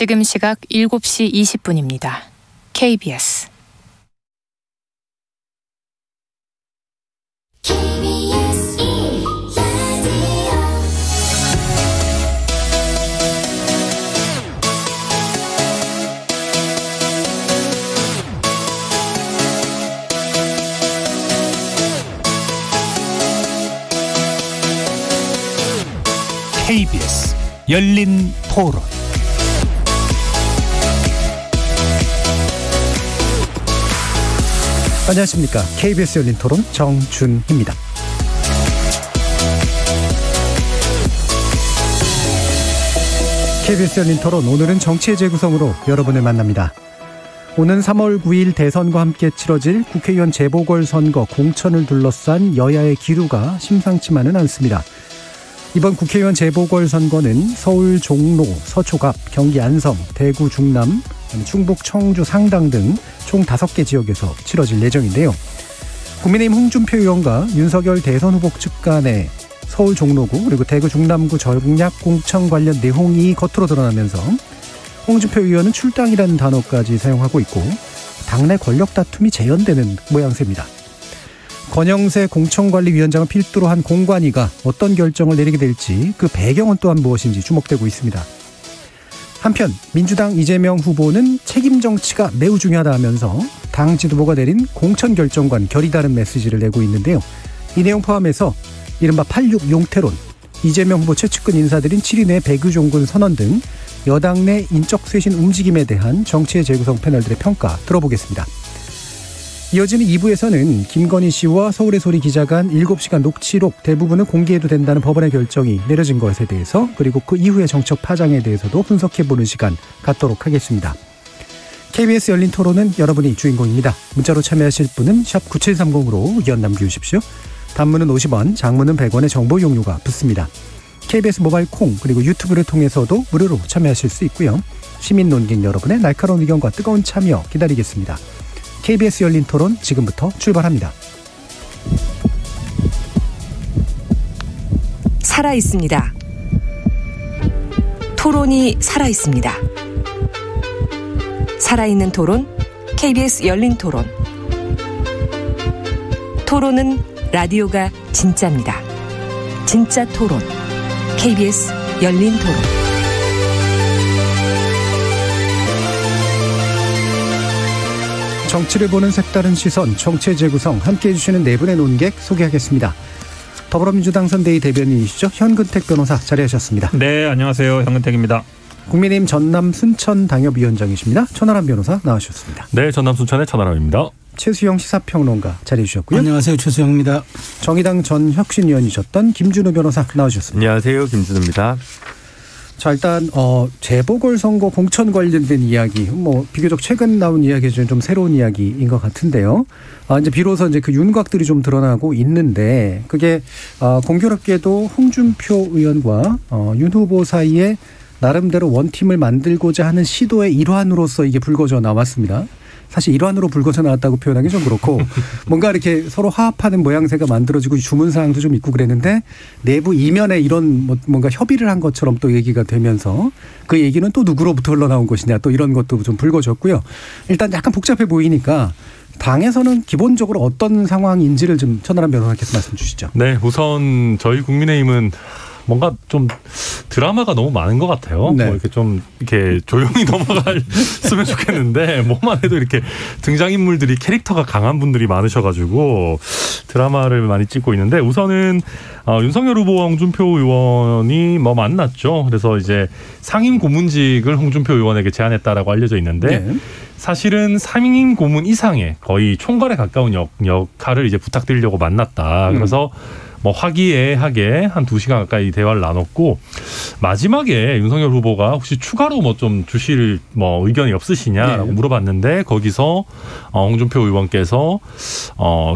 지금 시각 7시 20분입니다. KBS KBS 열린 토론. 안녕하십니까. KBS 열린 토론 정준희입니다. KBS 열린 토론, 오늘은 정치의 재구성으로 여러분을 만납니다. 오는 3월 9일 대선과 함께 치러질 국회의원 재보궐선거 공천을 둘러싼 여야의 기류가 심상치만은 않습니다. 이번 국회의원 재보궐선거는 서울 종로, 서초갑, 경기 안성, 대구 중남, 충북 청주 상당 등 총 5개 지역에서 치러질 예정인데요. 국민의힘 홍준표 의원과 윤석열 대선 후보 측 간의 서울 종로구 그리고 대구 중남구 전략 공천 관련 내용이 겉으로 드러나면서 홍준표 의원은 출당이라는 단어까지 사용하고 있고 당내 권력 다툼이 재현되는 모양새입니다. 권영세 공천관리위원장을 필두로 한 공관위가 어떤 결정을 내리게 될지, 그 배경은 또한 무엇인지 주목되고 있습니다. 한편 민주당 이재명 후보는 책임 정치가 매우 중요하다 하면서 당 지도부가 내린 공천 결정과는 결이 다른 메시지를 내고 있는데요. 이 내용 포함해서 이른바 86 용태론, 이재명 후보 최측근 인사들인 7인 내 백유종군 선언 등 여당 내 인적 쇄신 움직임에 대한 정치의 재구성 패널들의 평가 들어보겠습니다. 이어지는 2부에서는 김건희 씨와 서울의 소리 기자간 7시간 녹취록 대부분을 공개해도 된다는 법원의 결정이 내려진 것에 대해서, 그리고 그 이후의 정책 파장에 대해서도 분석해보는 시간 갖도록 하겠습니다. KBS 열린 토론은 여러분이 주인공입니다. 문자로 참여하실 분은 샵 9730으로 의견 남겨주십시오. 단문은 50원, 장문은 100원의 정보 용료가 붙습니다. KBS 모바일 콩 그리고 유튜브를 통해서도 무료로 참여하실 수 있고요. 시민 논객 여러분의 날카로운 의견과 뜨거운 참여 기다리겠습니다. KBS 열린 토론 지금부터 출발합니다. 살아있습니다. 토론이 살아있습니다. 살아있는 토론, KBS 열린 토론. 토론은 라디오가 진짜입니다. 진짜 토론, KBS 열린 토론. 정치를 보는 색다른 시선, 정치의 재구성, 함께해 주시는 네 분의 논객 소개하겠습니다. 더불어민주당 선대위 대변인이시죠. 현근택 변호사 자리하셨습니다. 네, 안녕하세요. 현근택입니다. 국민의힘 전남 순천 당협위원장이십니다. 천하람 변호사 나와주셨습니다. 네, 전남 순천의 천하람입니다. 최수영 시사평론가 자리해 주셨고요. 안녕하세요. 최수영입니다. 정의당 전 혁신위원이셨던 김준우 변호사 나와주셨습니다. 안녕하세요. 김준우입니다. 자, 일단 재보궐선거 공천 관련된 이야기, 비교적 최근 나온 이야기 중에 좀 새로운 이야기인 것 같은데요. 이제 비로소 이제 그 윤곽들이 좀 드러나고 있는데, 그게 공교롭게도 홍준표 의원과 윤 후보 사이에 나름대로 원팀을 만들고자 하는 시도의 일환으로서 이게 불거져 나왔습니다. 사실 일환으로 불거져 나왔다고 표현하기 좀 그렇고 뭔가 이렇게 서로 화합하는 모양새가 만들어지고 주문사항도 좀 있고 그랬는데, 내부 이면에 이런 뭔가 협의를 한 것처럼 또 얘기가 되면서 그 얘기는 또 누구로부터 흘러나온 것이냐, 또 이런 것도 좀 불거졌고요. 일단 약간 복잡해 보이니까 당에서는 기본적으로 어떤 상황인지를 좀 천하람 변호사께서 말씀 주시죠. 네, 우선 저희 국민의힘은 뭔가 좀 드라마가 너무 많은 것 같아요. 네. 이렇게 조용히 넘어갔으면 좋겠는데, 뭐만 해도 이렇게 등장인물들이 캐릭터가 강한 분들이 많으셔가지고 드라마를 많이 찍고 있는데, 우선은 윤석열 후보와 홍준표 의원이 만났죠. 그래서 이제 상임 고문직을 홍준표 의원에게 제안했다라고 알려져 있는데, 네. 사실은 상임 고문 이상의 거의 총괄에 가까운 역할을 이제 부탁드리려고 만났다. 그래서 화기애애하게 한 2시간 가까이 대화를 나눴고, 마지막에 윤석열 후보가 혹시 추가로 좀 주실 의견이 없으시냐라고 물어봤는데, 거기서 홍준표 의원께서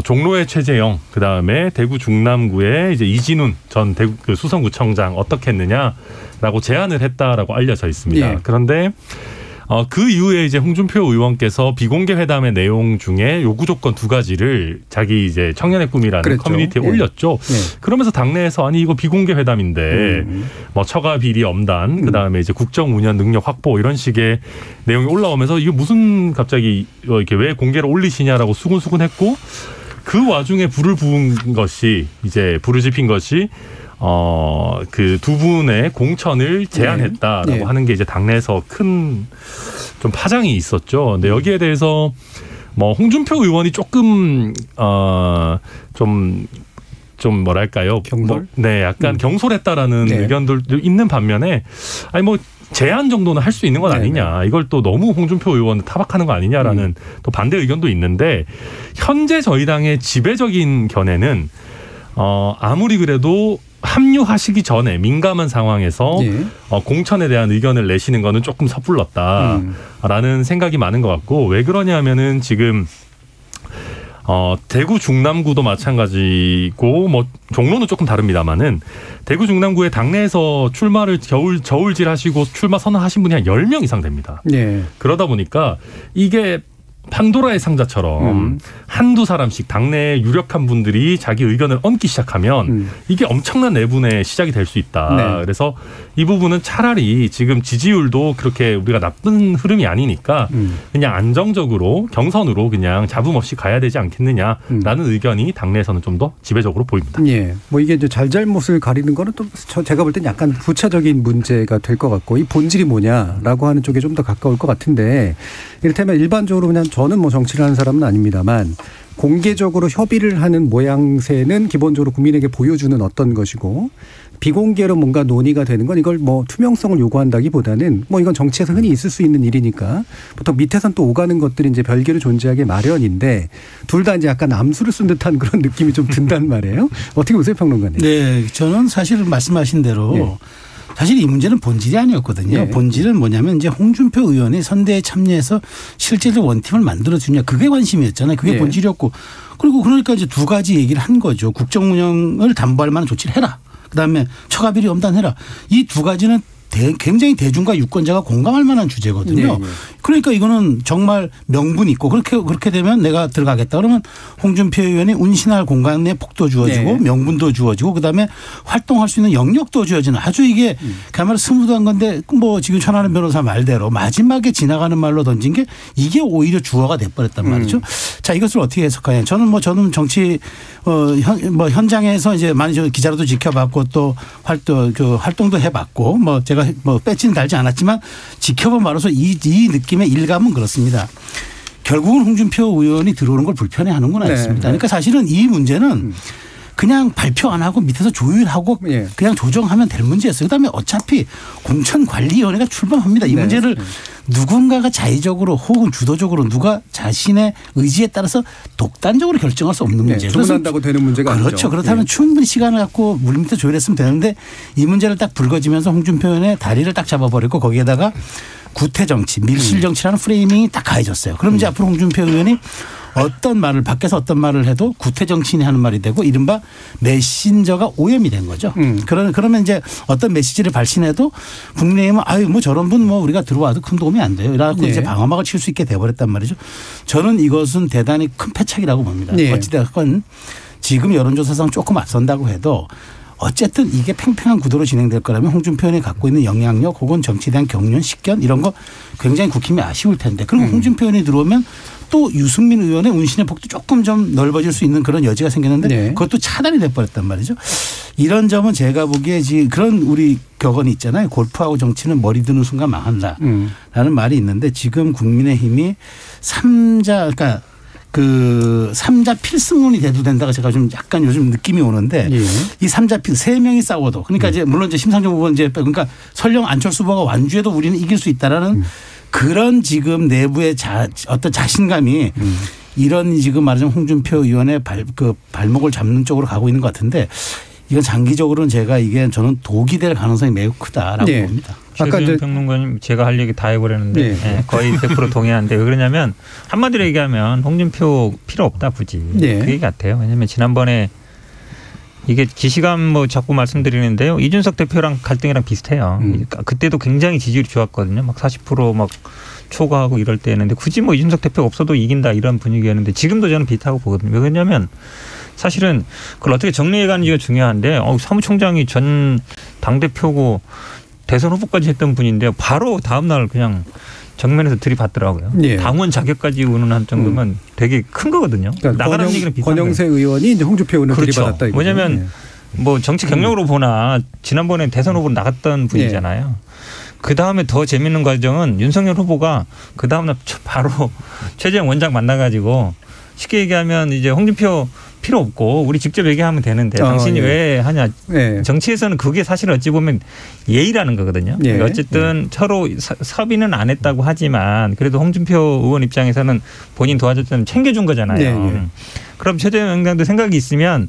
종로의 최재형, 그 다음에 대구 중남구의 이제 이진훈 전 대구 수성구청장 어떻게 했느냐라고 제안을 했다라고 알려져 있습니다. 예. 그런데 그 이후에 이제 홍준표 의원께서 비공개 회담의 내용 중에 요구 조건 2가지를 자기 이제 청년의 꿈이라는 그랬죠. 커뮤니티에 올렸죠. 그러면서 당내에서 아니 이거 비공개 회담인데 뭐 처가 비리 엄단 그다음에 이제 국정 운영 능력 확보 이런 식의 내용이 올라오면서 이게 무슨 갑자기 이렇게 왜 공개를 올리시냐라고 수군수군했고 그 와중에 불을 지핀 것이 그 두 분의 공천을 제안했다라고 하는 게 이제 당내에서 큰 좀 파장이 있었죠. 근데 여기에 대해서 뭐 홍준표 의원이 조금 좀 뭐랄까요? 경솔? 네, 약간 경솔했다라는 의견들도 있는 반면에 아니 뭐 제안 정도는 할 수 있는 건 아니냐. 이걸 또 너무 홍준표 의원을 타박하는 거 아니냐라는 또 반대 의견도 있는데 현재 저희 당의 지배적인 견해는 아무리 그래도 합류하시기 전에 민감한 상황에서 공천에 대한 의견을 내시는 거는 조금 섣불렀다라는 생각이 많은 것 같고 왜 그러냐면은 지금 대구 중남구도 마찬가지고 뭐 종로는 조금 다릅니다만은 대구 중남구의 당내에서 출마를 저울질하시고 출마 선언하신 분이 한 10명 이상 됩니다. 그러다 보니까 이게 판도라의 상자처럼 한두 사람씩 당내에 유력한 분들이 자기 의견을 얹기 시작하면 이게 엄청난 내분의 시작이 될 수 있다. 그래서 이 부분은 차라리 지금 지지율도 그렇게 우리가 나쁜 흐름이 아니니까 그냥 안정적으로 경선으로 그냥 잡음 없이 가야 되지 않겠느냐라는 의견이 당내에서는 좀 더 지배적으로 보입니다. 뭐 이게 이제 잘잘못을 가리는 거는 또 제가 볼 땐 약간 부차적인 문제가 될 것 같고 이 본질이 뭐냐라고 하는 쪽에 좀 더 가까울 것 같은데 이를테면 일반적으로 그냥 저는 뭐 정치를 하는 사람은 아닙니다만 공개적으로 협의를 하는 모양새는 기본적으로 국민에게 보여주는 어떤 것이고 비공개로 뭔가 논의가 되는 건 이걸 뭐 투명성을 요구한다기보다는 뭐 이건 정치에서 흔히 있을 수 있는 일이니까 보통 밑에선 또 오가는 것들이 이제 별개로 존재하기 마련인데 둘 다 이제 약간 암수를 쓴 듯한 그런 느낌이 좀 든단 말이에요. 어떻게 보세요, 평론가님? 네, 저는 사실 말씀하신 대로 사실 이 문제는 본질이 아니었거든요. 본질은 뭐냐면 이제 홍준표 의원이 선대에 참여해서 실제로 원팀을 만들어주냐 그게 관심이었잖아요. 그게 본질이었고 그리고 그러니까 이제 2가지 얘기를 한 거죠. 국정 운영을 담보할 만한 조치를 해라. 그다음에 처가비리 엄단해라. 이 2가지는 굉장히 대중과 유권자가 공감할 만한 주제거든요. 그러니까 이거는 정말 명분 있고 그렇게 되면 내가 들어가겠다. 그러면 홍준표 의원이 운신할 공간에 폭도 주어지고 명분도 주어지고 그다음에 활동할 수 있는 영역도 주어지는 아주 이게 그야말로 스무드한 건데 뭐 지금 천하람 변호사 말대로 마지막에 지나가는 말로 던진 게 이게 오히려 주어가 돼버렸단 말이죠. 자, 이것을 어떻게 해석하냐. 저는 정치 현장에서 이제 많이 저 기자로도 지켜봤고 또 활동도 해봤고 뭐 제가 뭐 배지는 달지 않았지만 지켜본 바로서 이 느낌의 일감은 그렇습니다. 결국은 홍준표 의원이 들어오는 걸 불편해하는구나 했습니다. 그러니까 사실은 이 문제는 그냥 발표 안 하고 밑에서 조율하고 그냥 조정하면 될 문제였어요. 그다음에 어차피 공천관리위원회가 출범합니다. 이 문제를 누군가가 자의적으로 혹은 주도적으로 누가 자신의 의지에 따라서 독단적으로 결정할 수 없는 문제. 주문한다고 되는 문제가 아니죠. 그렇죠. 그렇다면 충분히 시간을 갖고 물밑에 조율했으면 되는데 이 문제를 딱 불거지면서 홍준표 의원의 다리를 딱 잡아버리고 거기에다가 구태정치, 밀실정치라는 프레이밍이 딱 가해졌어요. 그럼 이제 앞으로 홍준표 의원이 밖에서 어떤 말을 해도 구태정치인이 하는 말이 되고 이른바 메신저가 오염이 된 거죠. 그러면 이제 어떤 메시지를 발신해도 국민의힘은 뭐 저런 분 뭐 우리가 들어와도 큰 도움이 안 돼요. 이래갖고 이제 방어막을 칠 수 있게 돼버렸단 말이죠. 저는 이것은 대단히 큰 패착이라고 봅니다. 어찌됐건 지금 여론조사상 조금 앞선다고 해도 어쨌든 이게 팽팽한 구도로 진행될 거라면 홍준표 의원이 갖고 있는 영향력 혹은 정치에 대한 경륜, 식견 이런 거 굉장히 국힘이 아쉬울 텐데 그리고 홍준표 의원이 들어오면 또 유승민 의원의 운신의 폭도 조금 좀 넓어질 수 있는 그런 여지가 생겼는데 그것도 차단이 돼버렸단 말이죠. 이런 점은 제가 보기에 지금 그런 우리 격언이 있잖아요. 골프하고 정치는 머리 드는 순간 망한다라는 말이 있는데 지금 국민의힘이 그러니까 그 3자 필승론이 돼도 된다가 제가 좀 약간 요즘 느낌이 오는데 이 3자 필 3명이 싸워도 그러니까 이제 물론 이제 심상정 후보는 이제 그러니까 설령 안철수 후보가 완주해도 우리는 이길 수 있다라는 그런 지금 내부의 어떤 자신감이 이런 지금 말하자면 홍준표 의원의 발목을 잡는 쪽으로 가고 있는 것 같은데 이건 장기적으로는 저는 독이 될 가능성이 매우 크다라고 봅니다. 최수영 평론가님 제가 할 얘기 다 해버렸는데 거의 100% 동의하는데 왜 그러냐면 한마디로 얘기하면 홍준표 필요 없다 굳이 그 얘기 같아요. 왜냐하면 지난번에 이게 기시감 뭐 자꾸 말씀드리는데요. 이준석 대표랑 갈등이랑 비슷해요. 그때도 굉장히 지지율이 좋았거든요. 막 40% 막 초과하고 이럴 때였는데 굳이 뭐 이준석 대표가 없어도 이긴다 이런 분위기였는데 지금도 저는 비슷하고 보거든요. 왜냐하면 사실은 그걸 어떻게 정리해가는지가 중요한데 사무총장이 전 당대표고 대선 후보까지 했던 분인데 바로 다음 날 그냥 정면에서 들이받더라고요. 예. 당원 자격까지 운운한 정도면 되게 큰 거거든요. 그러니까 나가라는 얘기는 비슷한 권영세 의원이 이제 홍준표 의원을 그렇죠. 들이받았다 이거죠. 왜냐하면 뭐 정치 경력으로 보나 지난번에 대선 후보로 나갔던 분이잖아요. 그 다음에 더 재밌는 과정은 윤석열 후보가 그 다음날 바로 최재형 원장 만나가지고 쉽게 얘기하면 이제 홍준표 필요 없고 우리 직접 얘기하면 되는데 당신이 왜 하냐. 정치에서는 그게 사실 어찌 보면 예의라는 거거든요. 그러니까 어쨌든 서로 섭의는 안 했다고 하지만 그래도 홍준표 의원 입장에서는 본인 도와줬다면 챙겨준 거잖아요. 그럼 최재형 원장도 생각이 있으면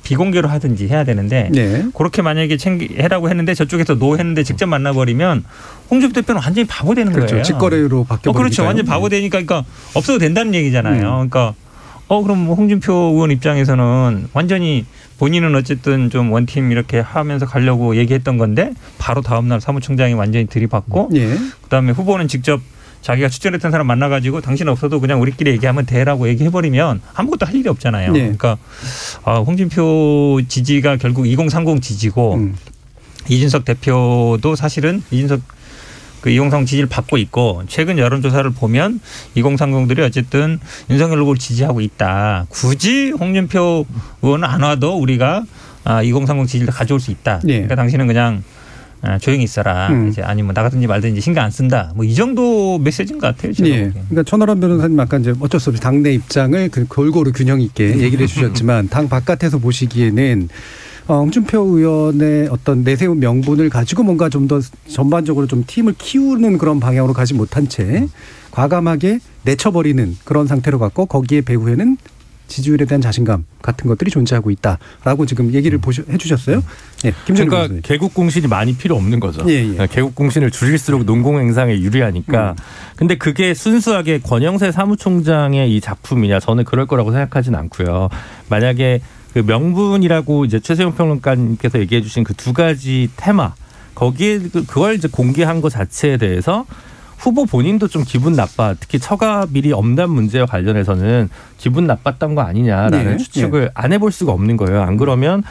비공개로 하든지 해야 되는데 그렇게 만약에 해라고 했는데 저쪽에서 노 했는데 직접 만나버리면 홍준표 대표는 완전히 바보 되는 거예요. 직거래로 바뀌어버리니까요. 그렇죠. 완전히 바보 되니까 그러니까 없어도 된다는 얘기잖아요. 그러니까 그럼 홍준표 의원 입장에서는 완전히 본인은 어쨌든 좀 원팀 이렇게 하면서 가려고 얘기했던 건데 바로 다음 날 사무총장이 완전히 들이받고 그다음에 후보는 직접 자기가 추천했던 사람 만나가지고 당신 없어도 그냥 우리끼리 얘기하면 돼라고 얘기해버리면 아무것도 할 일이 없잖아요. 그러니까 홍준표 지지가 결국 2030 지지고 이준석 대표도 사실은 그 2030 지지를 받고 있고 최근 여론조사를 보면 2030들이 어쨌든 윤석열 후보를 지지하고 있다. 굳이 홍준표 의원은 안 와도 우리가 2030 지지를 가져올 수 있다. 그러니까 당신은 그냥 조용히 있어라. 이제 아니면 나가든지 말든지 신경 안 쓴다. 뭐 이 정도 메시지인 것 같아요. 그러니까 천하람 변호사님 아까 이제 어쩔 수 없이 당내 입장을 골고루 균형 있게 얘기를 해주셨지만 당 바깥에서 보시기에는 홍준표 의원의 어떤 내세운 명분을 가지고 뭔가 좀 더 전반적으로 좀 팀을 키우는 그런 방향으로 가지 못한 채 과감하게 내쳐버리는 그런 상태로 갔고 거기에 배후에는 지지율에 대한 자신감 같은 것들이 존재하고 있다라고 지금 얘기를 해주셨어요. 그러니까 개국 공신이 많이 필요 없는 거죠. 개국 공신을 줄일수록 농공행상에 유리하니까. 근데 그게 순수하게 권영세 사무총장의 이 작품이냐 저는 그럴 거라고 생각하진 않고요. 만약에 그 명분이라고 이제 최세용 평론가님께서 얘기해 주신 그 두 가지 테마 거기에 그걸 이제 공개한 것 자체에 대해서 후보 본인도 좀 기분 나빠. 특히 처가 비리 엄단 문제와 관련해서는 기분 나빴던 거 아니냐라는 추측을 안 해볼 수가 없는 거예요. 안 그러면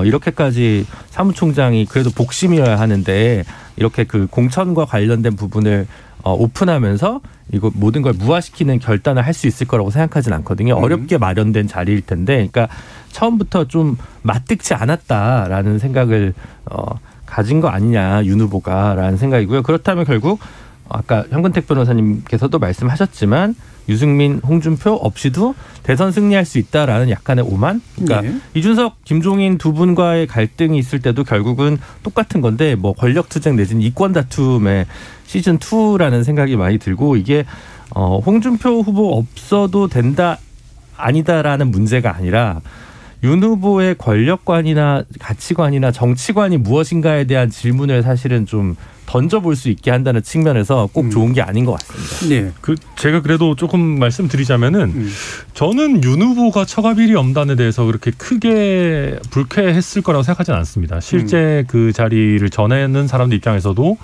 이렇게까지 사무총장이 그래도 복심이어야 하는데 이렇게 그 공천과 관련된 부분을 오픈하면서 이거 모든 걸 무화시키는 결단을 할 수 있을 거라고 생각하진 않거든요. 어렵게 마련된 자리일 텐데, 그러니까 처음부터 좀 맞득치 않았다라는 생각을 가진 거 아니냐 윤 후보가라는 생각이고요. 그렇다면 결국 아까 현근택 변호사님께서도 말씀하셨지만 유승민, 홍준표 없이도 대선 승리할 수 있다라는 약간의 오만. 그러니까 이준석, 김종인 두 분과의 갈등이 있을 때도 결국은 똑같은 건데 뭐 권력투쟁 내지는 이권 다툼의 시즌 2라는 생각이 많이 들고 이게 홍준표 후보 없어도 된다 아니다라는 문제가 아니라 윤 후보의 권력관이나 가치관이나 정치관이 무엇인가에 대한 질문을 사실은 좀 던져볼 수 있게 한다는 측면에서 꼭 좋은 게 아닌 것 같습니다. 제가 그래도 조금 말씀드리자면은 저는 윤 후보가 처가비리 엄단에 대해서 그렇게 크게 불쾌했을 거라고 생각하지는 않습니다. 실제 그 자리를 전하는 사람들 입장에서도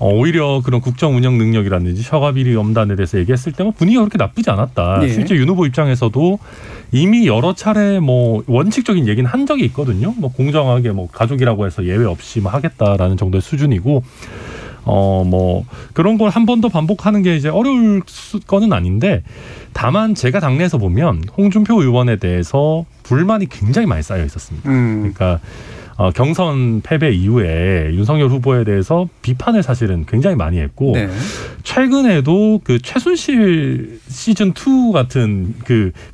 오히려 그런 국정 운영 능력이라든지 처가비리 엄단에 대해서 얘기했을 때 분위기가 그렇게 나쁘지 않았다. 실제 윤 후보 입장에서도 이미 여러 차례 뭐 원칙적인 얘기는 한 적이 있거든요. 뭐 공정하게 뭐 가족이라고 해서 예외 없이 뭐 하겠다라는 정도의 수준이고 뭐 그런 걸 한 번 더 반복하는 게 이제 어려울 거는 아닌데 다만 제가 당내에서 보면 홍준표 의원에 대해서 불만이 굉장히 많이 쌓여 있었습니다. 그러니까 경선 패배 이후에 윤석열 후보에 대해서 비판을 사실은 굉장히 많이 했고 최근에도 그 최순실 시즌 2 같은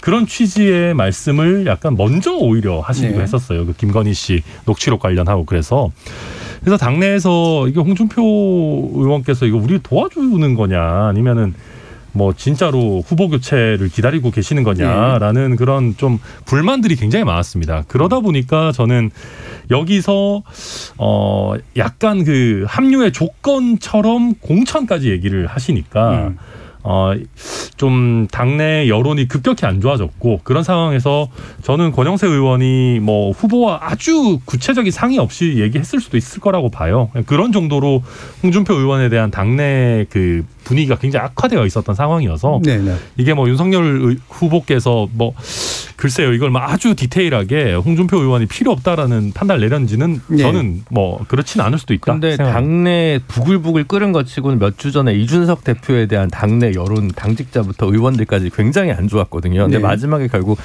그런 취지의 말씀을 약간 먼저 오히려 하시기도 했었어요. 그 김건희 씨 녹취록 관련하고 그래서 당내에서 이게 홍준표 의원께서 이거 우리 도와주는 거냐 아니면은 뭐 진짜로 후보 교체를 기다리고 계시는 거냐라는 그런 좀 불만들이 굉장히 많았습니다. 그러다 보니까 저는 여기서 약간 그 합류의 조건처럼 공천까지 얘기를 하시니까 좀 당내 여론이 급격히 안 좋아졌고 그런 상황에서 저는 권영세 의원이 뭐 후보와 아주 구체적인 상의 없이 얘기했을 수도 있을 거라고 봐요. 그런 정도로 홍준표 의원에 대한 당내 그 분위기가 굉장히 악화되어 있었던 상황이어서 네네. 이게 뭐 윤석열 후보께서 뭐 글쎄요 이걸 막 아주 디테일하게 홍준표 의원이 필요 없다라는 판단을 내렸는지는 네. 저는 뭐 그렇지는 않을 수도 있다. 그런데 당내 부글부글 끓은 것 치고는 몇 주 전에 이준석 대표에 대한 당내 여론 당직자부터 의원들까지 굉장히 안 좋았거든요. 근데 네. 마지막에 결국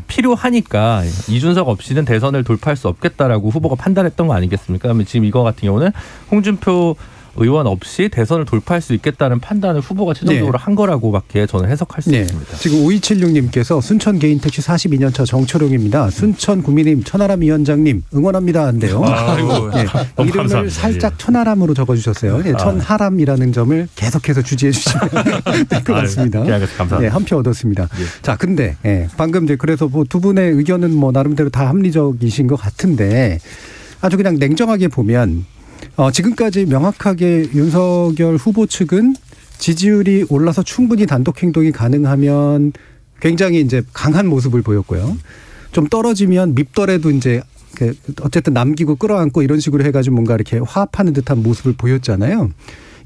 필요하니까 이준석 없이는 대선을 돌파할 수 없겠다라고 후보가 판단했던 거 아니겠습니까? 그러면 지금 이거 같은 경우는 홍준표 의원 없이 대선을 돌파할 수 있겠다는 판단을 후보가 최종적으로 한 거라고밖에 저는 해석할 수 있습니다. 지금 5276님께서 순천 개인택시 42년차 정초룡입니다. 순천 국민의힘 천하람 위원장님 응원합니다 한대요. 아이고, 이름을 감사합니다. 살짝 천하람으로 적어주셨어요. 천하람이라는 점을 계속해서 주지해 주시면 될 것 같습니다. 감사합니다. 한 표 얻었습니다. 자, 근데 방금 이제 그래서 뭐 두 분의 의견은 뭐 나름대로 다 합리적이신 것 같은데 아주 그냥 냉정하게 보면 지금까지 명확하게 윤석열 후보 측은 지지율이 올라서 충분히 단독 행동이 가능하면 굉장히 이제 강한 모습을 보였고요. 좀 떨어지면 밉더라도 이제 어쨌든 남기고 끌어안고 이런 식으로 해가지고 뭔가 이렇게 화합하는 듯한 모습을 보였잖아요.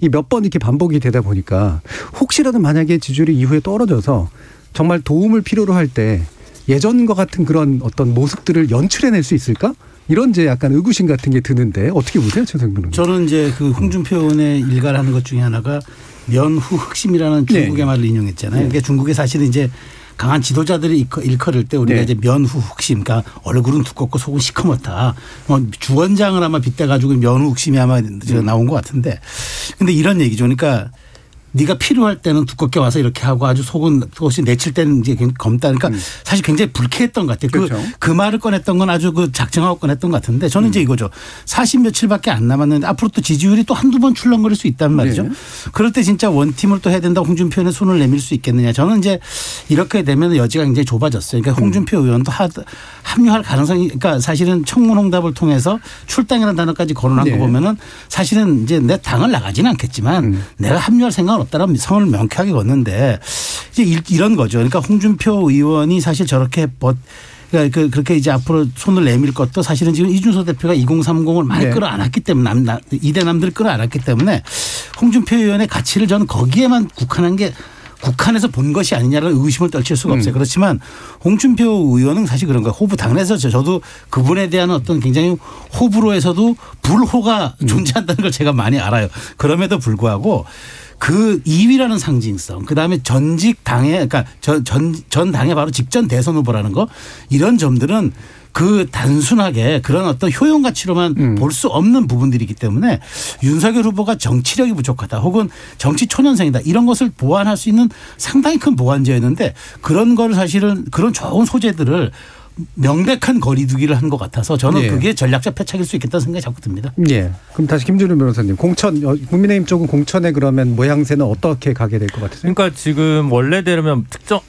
이 몇 번 이렇게 반복이 되다 보니까 혹시라도 만약에 지지율이 이후에 떨어져서 정말 도움을 필요로 할 때 예전과 같은 그런 어떤 모습들을 연출해낼 수 있을까? 이런 이제 약간 의구심 같은 게 드는데 어떻게 보세요, 최성근 의원님? 저는 이제 그 홍준표 의원의 일가를 하는 것 중에 하나가 면후 흑심이라는 중국의 말을 인용했잖아요. 그러니까 중국에 사실은 이제 강한 지도자들이 일컬을 때 우리가 이제 면후 흑심, 그러니까 얼굴은 두껍고 속은 시커멓다. 주원장을 아마 빗대가지고 면후 흑심이 아마 나온 것 같은데, 근데 이런 얘기죠. 그러니까 네가 필요할 때는 두껍게 와서 이렇게 하고 아주 속옷이 내칠 때는 이제 검다. 그러니까 사실 굉장히 불쾌했던 것 같아요. 그렇죠. 그 말을 꺼냈던 건 아주 작정하고 꺼냈던 것 같은데 저는 이제 이거죠. 40 며칠밖에 안 남았는데 앞으로 또 지지율이 또 한두 번 출렁거릴 수 있단 말이죠. 네. 그럴 때 진짜 원팀을 또 해야 된다고 홍준표 의원의 손을 내밀 수 있겠느냐. 저는 이제 이렇게 되면 여지가 굉장히 좁아졌어요. 그러니까 홍준표 의원도 합류할 가능성이, 그러니까 사실은 청문홍답을 통해서 출당이라는 단어까지 거론한 거 보면은 사실은 이제 내 당을 나가지는 않겠지만 내가 합류할 생각은 없다라는 선을 명쾌하게 걷는데 이제 이런 거죠. 그러니까 홍준표 의원이 사실 저렇게 그러니까 그렇게 이제 앞으로 손을 내밀 것도 사실은 지금 이준석 대표가 2030을 많이 끌어안았기 때문에 이대남들을 끌어안았기 때문에 홍준표 의원의 가치를 저는 거기에만 국한에서 본 것이 아니냐라는 의구심을 떨칠 수가 없어요. 그렇지만 홍준표 의원은 사실 그런 거예요. 호부 당내에서 저도 그분에 대한 어떤 굉장히 호불호에서도 불호가 존재한다는 걸 제가 많이 알아요. 그럼에도 불구하고 그 2위라는 상징성, 그다음에 전직 당의, 그러니까 전 당의 바로 직전 대선 후보라는 거, 이런 점들은 그 단순하게 그런 어떤 효용 가치로만 볼 수 없는 부분들이기 때문에 윤석열 후보가 정치력이 부족하다 혹은 정치 초년생이다 이런 것을 보완할 수 있는 상당히 큰 보완제였는데 그런 걸 사실은 그런 좋은 소재들을 명백한 거리두기를 한 것 같아서 저는 그게 전략적 패착일 수 있겠다는 생각이 자꾸 듭니다. 예. 그럼 다시 김준우 변호사님, 국민의힘 쪽은 공천에 그러면 모양새는 어떻게 가게 될 것 같으세요? 그러니까 지금 원래대로면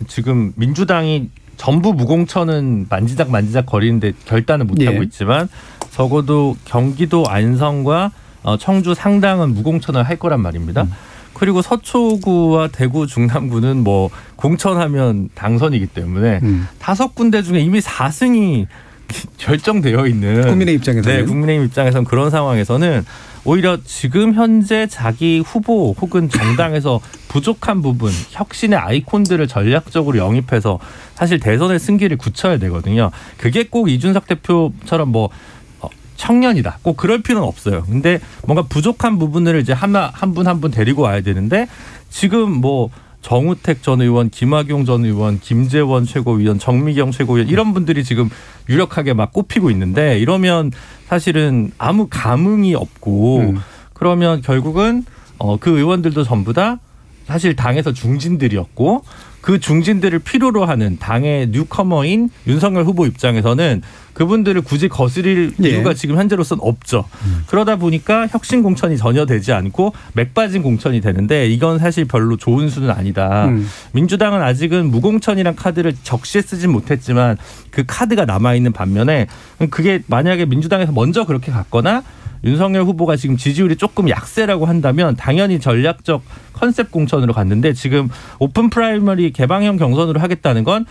지금 민주당이 전부 무공천은 만지작 거리는데 결단을 못하고 있지만 적어도 경기도 안성과 청주 상당은 무공천을 할 거란 말입니다. 그리고 서초구와 대구 중남구는 뭐 공천하면 당선이기 때문에 5군데 중에 이미 4승이 결정되어 있는 국민의힘 입장에서는. 네, 국민의힘 입장에서는 그런 상황에서는 오히려 지금 현재 자기 후보 혹은 정당에서 부족한 부분, 혁신의 아이콘들을 전략적으로 영입해서 사실 대선의 승기를 굳혀야 되거든요. 그게 꼭 이준석 대표처럼 뭐 청년이다, 꼭 그럴 필요는 없어요. 근데 뭔가 부족한 부분을 이제 한 분 한 분 데리고 와야 되는데 지금 뭐 정우택 전 의원, 김학용 전 의원, 김재원 최고위원, 정미경 최고위원 이런 분들이 지금 유력하게 막 꼽히고 있는데 이러면 사실은 아무 감흥이 없고 그러면 결국은 그 의원들도 전부 다 사실 당에서 중진들이었고 그 중진들을 필요로 하는 당의 뉴커머인 윤석열 후보 입장에서는 그분들을 굳이 거스릴 이유가 지금 현재로서는 없죠. 그러다 보니까 혁신 공천이 전혀 되지 않고 맥 빠진 공천이 되는데 이건 사실 별로 좋은 수는 아니다. 민주당은 아직은 무공천이란 카드를 적시에 쓰진 못했지만 그 카드가 남아있는 반면에 그게 만약에 민주당에서 먼저 그렇게 갔거나 윤석열 후보가 지금 지지율이 조금 약세라고 한다면 당연히 전략적 컨셉 공천으로 갔는데 지금 오픈 프라이머리 개방형 경선으로 하겠다는 건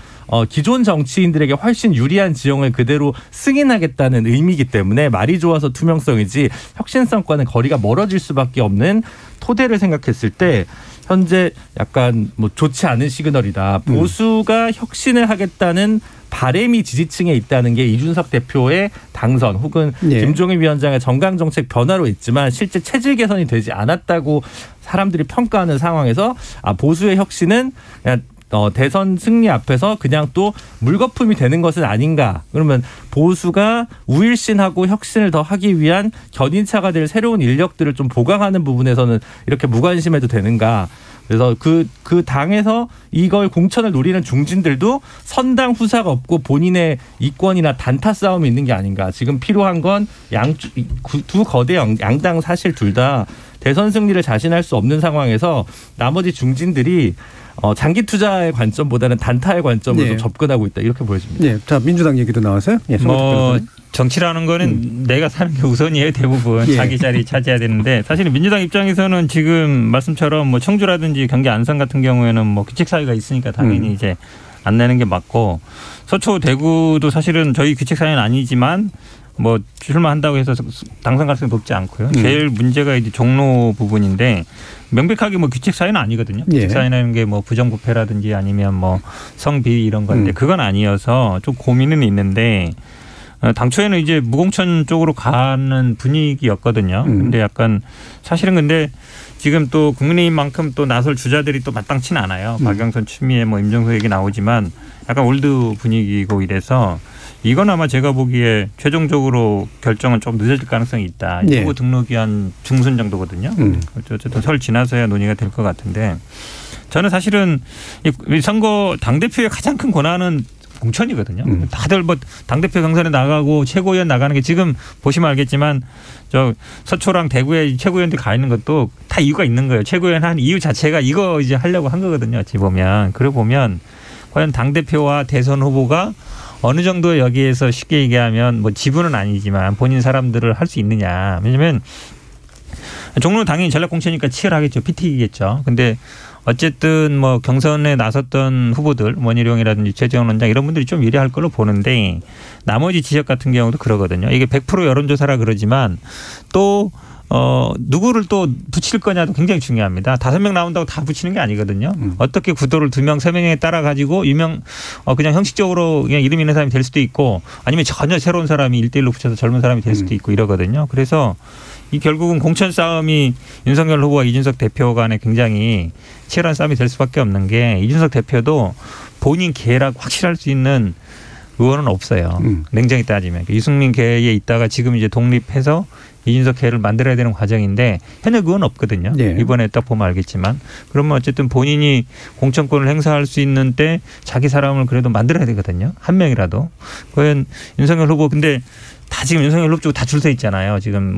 기존 정치인들에게 훨씬 유리한 지형을 그대로 승인하겠다는 의미이기 때문에 말이 좋아서 투명성이지 혁신성과는 거리가 멀어질 수밖에 없는 토대를 생각했을 때 현재 약간 뭐 좋지 않은 시그널이다. 보수가 혁신을 하겠다는 바람이 지지층에 있다는 게 이준석 대표의 당선 혹은 김종인 위원장의 정강정책 변화로 있지만 실제 체질 개선이 되지 않았다고 사람들이 평가하는 상황에서 보수의 혁신은 그냥 대선 승리 앞에서 그냥 또 물거품이 되는 것은 아닌가. 그러면 보수가 우일신하고 혁신을 더 하기 위한 견인차가 될 새로운 인력들을 좀 보강하는 부분에서는 이렇게 무관심해도 되는가. 그래서 그 당에서 이걸 공천을 노리는 중진들도 선당 후사가 없고 본인의 이권이나 단타 싸움이 있는 게 아닌가. 지금 필요한 건 두 거대 양당 사실 둘 다 대선 승리를 자신할 수 없는 상황에서 나머지 중진들이 장기 투자의 관점보다는 단타의 관점으로 좀 접근하고 있다. 이렇게 보여집니다. 네. 자, 민주당 얘기도 나와서요. 정치라는 거는 내가 사는 게 우선이에요. 대부분 자기 자리 차지해야 되는데 사실은 민주당 입장에서는 지금 말씀처럼 뭐 청주라든지 경기 안산 같은 경우에는 뭐 규칙 사유가 있으니까 당연히 이제 안 내는 게 맞고 서초 대구도 사실은 저희 규칙 사유는 아니지만 뭐 출마한다고 해서 당선 가능성이 높지 않고요. 제일 문제가 이제 종로 부분인데 명백하게 뭐 규칙 사유는 아니거든요. 규칙 사유라는 게 뭐 부정부패라든지 아니면 뭐 성비위 이런 건데 그건 아니어서 좀 고민은 있는데 당초에는 이제 무공천 쪽으로 가는 분위기였거든요. 근데 약간 사실은 근데 지금 또 국민의힘만큼 또 나설 주자들이 또 마땅치는 않아요. 박영선, 추미애, 뭐 임정수 얘기 나오지만 약간 올드 분위기고 이래서 이건 아마 제가 보기에 최종적으로 결정은 좀 늦어질 가능성이 있다. 후보 등록이 한 중순 정도거든요. 어쨌든 설 지나서야 논의가 될 것 같은데 저는 사실은 이 선거 당대표의 가장 큰 권한은 공천이거든요. 다들 뭐 당대표 경선에 나가고 최고위원 나가는 게 지금 보시면 알겠지만 저 서초랑 대구에 최고위원들이 가 있는 것도 다 이유가 있는 거예요. 최고위원 한 이유 자체가 이거 이제 하려고 한 거거든요. 어찌 보면. 그래 보면 과연 당대표와 대선 후보가 어느 정도 여기에서 쉽게 얘기하면 뭐 지분은 아니지만 본인 사람들을 할 수 있느냐. 왜냐하면 종로는 당연히 전략 공천이니까 치열하겠죠. 피튀기겠죠. 근데 어쨌든 뭐 경선에 나섰던 후보들 원희룡이라든지 최재형 원장 이런 분들이 좀 유리할 걸로 보는데 나머지 지역 같은 경우도 그러거든요. 이게 100% 여론조사라 그러지만 또 누구를 또 붙일 거냐도 굉장히 중요합니다. 5명 나온다고 다 붙이는 게 아니거든요. 어떻게 구도를 2명, 3명에 따라 가지고 그냥 형식적으로 그냥 이름 있는 사람이 될 수도 있고 아니면 전혀 새로운 사람이 1대1로 붙여서 젊은 사람이 될 수도 있고 이러거든요. 그래서 이 결국은 공천 싸움이 윤석열 후보와 이준석 대표 간에 굉장히 치열한 싸움이 될 수밖에 없는 게 이준석 대표도 본인 계획 확실할 수 있는 의원은 없어요. 냉정히 따지면. 유승민 계에 있다가 지금 이제 독립해서 이준석 계를 만들어야 되는 과정인데 현역 의원 없거든요. 이번에 딱 보면 알겠지만 그러면 어쨌든 본인이 공천권을 행사할 수 있는 때 자기 사람을 그래도 만들어야 되거든요. 한 명이라도. 과연 윤석열 후보 근데 다 지금 윤석열 후보 쪽 다 줄 서 있잖아요. 지금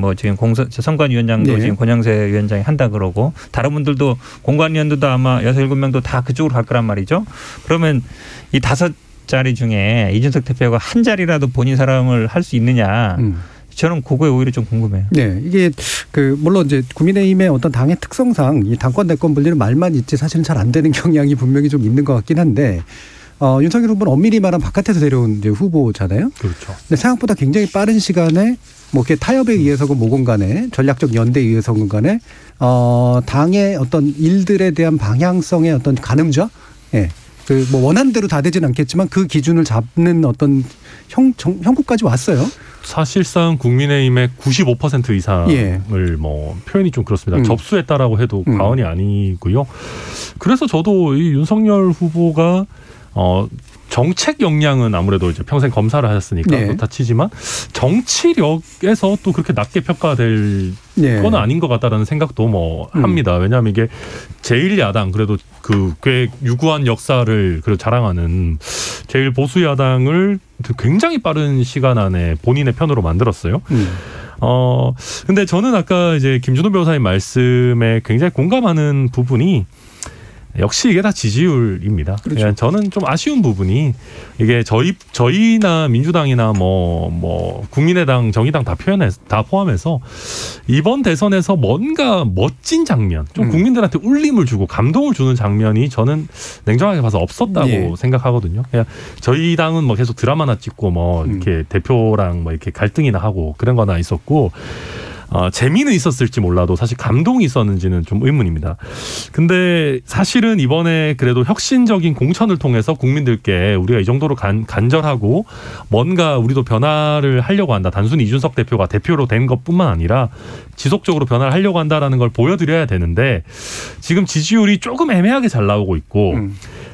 선관위원장도 지금 권영세 위원장이 한다 그러고 다른 분들도 공관위원들도 아마 6, 7명도 다 그쪽으로 갈 거란 말이죠. 그러면 이 5자리 중에 이준석 대표가 한 자리라도 본인 사람을 할 수 있느냐. 저는 그거에 오히려 좀 궁금해요. 네, 이게 물론 이제 국민의힘의 어떤 당의 특성상 이 당권 대권 분리는 말만 있지 사실은 잘 안 되는 경향이 분명히 좀 있는 것 같긴 한데 윤석열 후보는 엄밀히 말하면 바깥에서 데려온 이제 후보잖아요. 그렇죠. 근데 생각보다 굉장히 빠른 시간에 뭐 이렇게 타협에 의해서건 뭐건 간에 전략적 연대에 의해서건 간에 당의 어떤 일들에 대한 방향성의 어떤 가늠자, 뭐 원하는 대로 다 되진 않겠지만 그 기준을 잡는 어떤 형국까지 왔어요. 사실상 국민의힘의 95% 이상을 뭐 표현이 좀 그렇습니다. 접수했다라고 해도 과언이 아니고요. 그래서 저도 이 윤석열 후보가 정책 역량은 아무래도 이제 평생 검사를 하셨으니까 그렇다 치지만 정치력에서 또 그렇게 낮게 평가될 건 아닌 것 같다라는 생각도 뭐 합니다. 왜냐하면 이게 제1야당 그래도 꽤 유구한 역사를 자랑하는 제일 보수 야당을 굉장히 빠른 시간 안에 본인의 편으로 만들었어요. 근데 저는 아까 이제 김준호 변호사님 말씀에 굉장히 공감하는 부분이 역시 이게 다 지지율입니다. 그렇죠. 저는 좀 아쉬운 부분이 이게 저희나 민주당이나 뭐 국민의당, 정의당 다 포함해서 이번 대선에서 뭔가 멋진 장면, 좀 국민들한테 울림을 주고 감동을 주는 장면이 저는 냉정하게 봐서 없었다고 생각하거든요. 그냥 저희 당은 뭐 계속 드라마나 찍고 뭐 이렇게 대표랑 뭐 이렇게 갈등이나 하고 그런 거나 있었고. 재미는 있었을지 몰라도 사실 감동이 있었는지는 좀 의문입니다. 근데 사실은 이번에 그래도 혁신적인 공천을 통해서 국민들께 우리가 이 정도로 간절하고 뭔가 우리도 변화를 하려고 한다. 단순히 이준석 대표가 대표로 된 것뿐만 아니라 지속적으로 변화를 하려고 한다라는 걸 보여드려야 되는데 지금 지지율이 조금 애매하게 잘 나오고 있고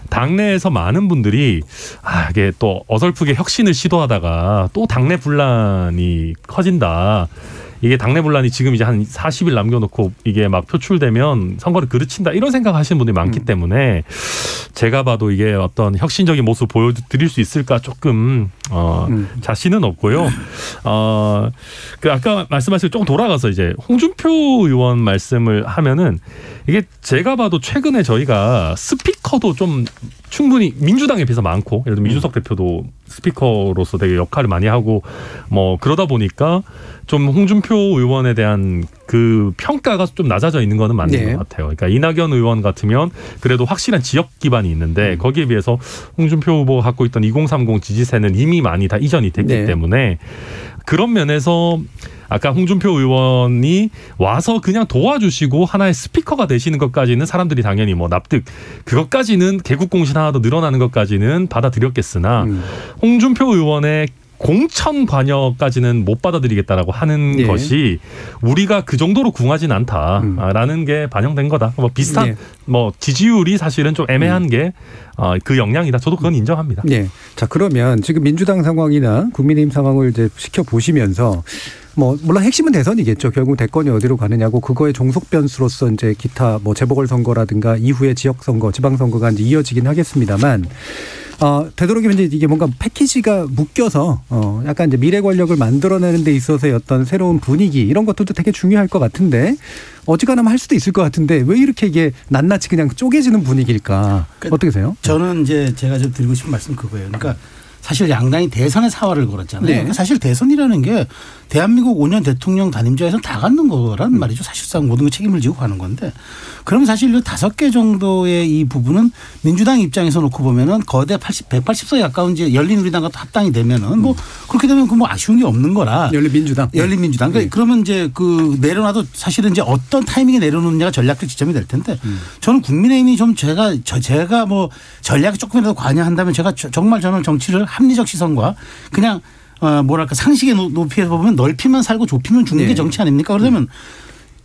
당내에서 많은 분들이 이게 또 어설프게 혁신을 시도하다가 또 당내 분란이 커진다. 이게 당내 분란이 지금 이제 한 40일 남겨놓고 이게 막 표출되면 선거를 그르친다 이런 생각하시는 분들이 많기 때문에 제가 봐도 이게 어떤 혁신적인 모습 보여드릴 수 있을까 조금 자신은 없고요. 그 아까 말씀하신 조금 돌아가서 이제 홍준표 의원 말씀을 하면은 이게 제가 봐도 최근에 저희가 스피커도 좀 충분히 민주당에 비해서 많고 예를 들면 이준석 대표도 스피커로서 되게 역할을 많이 하고 뭐 그러다 보니까 좀 홍준표 의원에 대한 그 평가가 좀 낮아져 있는 거는 맞는 것 같아요. 그러니까 이낙연 의원 같으면 그래도 확실한 지역 기반이 있는데 거기에 비해서 홍준표 후보가 갖고 있던 2030 지지세는 이미 많이 다 이전이 됐기 때문에 그런 면에서 아까 홍준표 의원이 와서 그냥 도와주시고 하나의 스피커가 되시는 것까지는 사람들이 당연히 뭐 납득 그것까지는 개국공신 하나 더 늘어나는 것까지는 받아들였겠으나 홍준표 의원의 공천 관여까지는 못 받아들이겠다라고 하는 것이 우리가 그 정도로 궁하진 않다라는 게 반영된 거다. 뭐 비슷한 뭐 지지율이 사실은 좀 애매한 게 그 역량이다. 저도 그건 인정합니다. 네. 자 그러면 지금 민주당 상황이나 국민의힘 상황을 이제 지켜보시면서 뭐 물론 핵심은 대선이겠죠. 결국 대권이 어디로 가느냐고 그거의 종속 변수로서 이제 기타 뭐 재보궐선거라든가 이후에 지역선거, 지방선거가 이제 이어지긴 하겠습니다만. 되도록이면 이제 이게 뭔가 패키지가 묶여서 약간 이제 미래 권력을 만들어내는 데 있어서의 어떤 새로운 분위기 이런 것들도 되게 중요할 것 같은데 어지간하면 할 수도 있을 것 같은데 왜 이렇게 이게 낱낱이 그냥 쪼개지는 분위기일까? 그러니까 어떻게 세요? 저는 이제 제가 좀 드리고 싶은 말씀 그거예요. 그러니까 사실 양당이 대선의 사활을 걸었잖아요. 그러니까 사실 대선이라는 게 대한민국 5년 대통령 단임자에서는 다 갖는 거란 말이죠. 사실상 모든 걸 책임을 지고 가는 건데 그러면 사실 이 5개 정도의 이 부분은 민주당 입장에서 놓고 보면은 거대 180석에 가까운 이제 열린우리당과 합당이 되면은 뭐 그렇게 되면 그 뭐 아쉬운 게 없는 거라. 열린민주당. 그러니까 그러면 이제 그 내려놔도 사실은 이제 어떤 타이밍에 내려놓느냐가 전략적 지점이 될 텐데 저는 국민의힘이 좀 제가 뭐 전략에 조금이라도 관여한다면 제가 정말 저는 정치를 합리적 시선과 그냥 뭐랄까 상식의 높이에서 보면 넓히면 살고 좁히면 죽는 게 정치 아닙니까? 그러면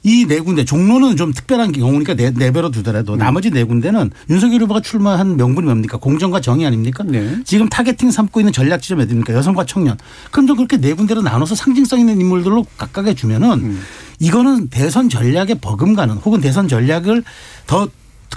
이 네 군데 종로는 좀 특별한 경우니까 내버려 두더라도 나머지 네 군데는 윤석열 후보가 출마한 명분이 뭡니까? 공정과 정의 아닙니까? 지금 타겟팅 삼고 있는 전략 지점 어디입니까? 여성과 청년. 그럼 좀 그렇게 네 군데로 나눠서 상징성 있는 인물들로 각각에 주면은 이거는 대선 전략에 버금가는 혹은 대선 전략을 더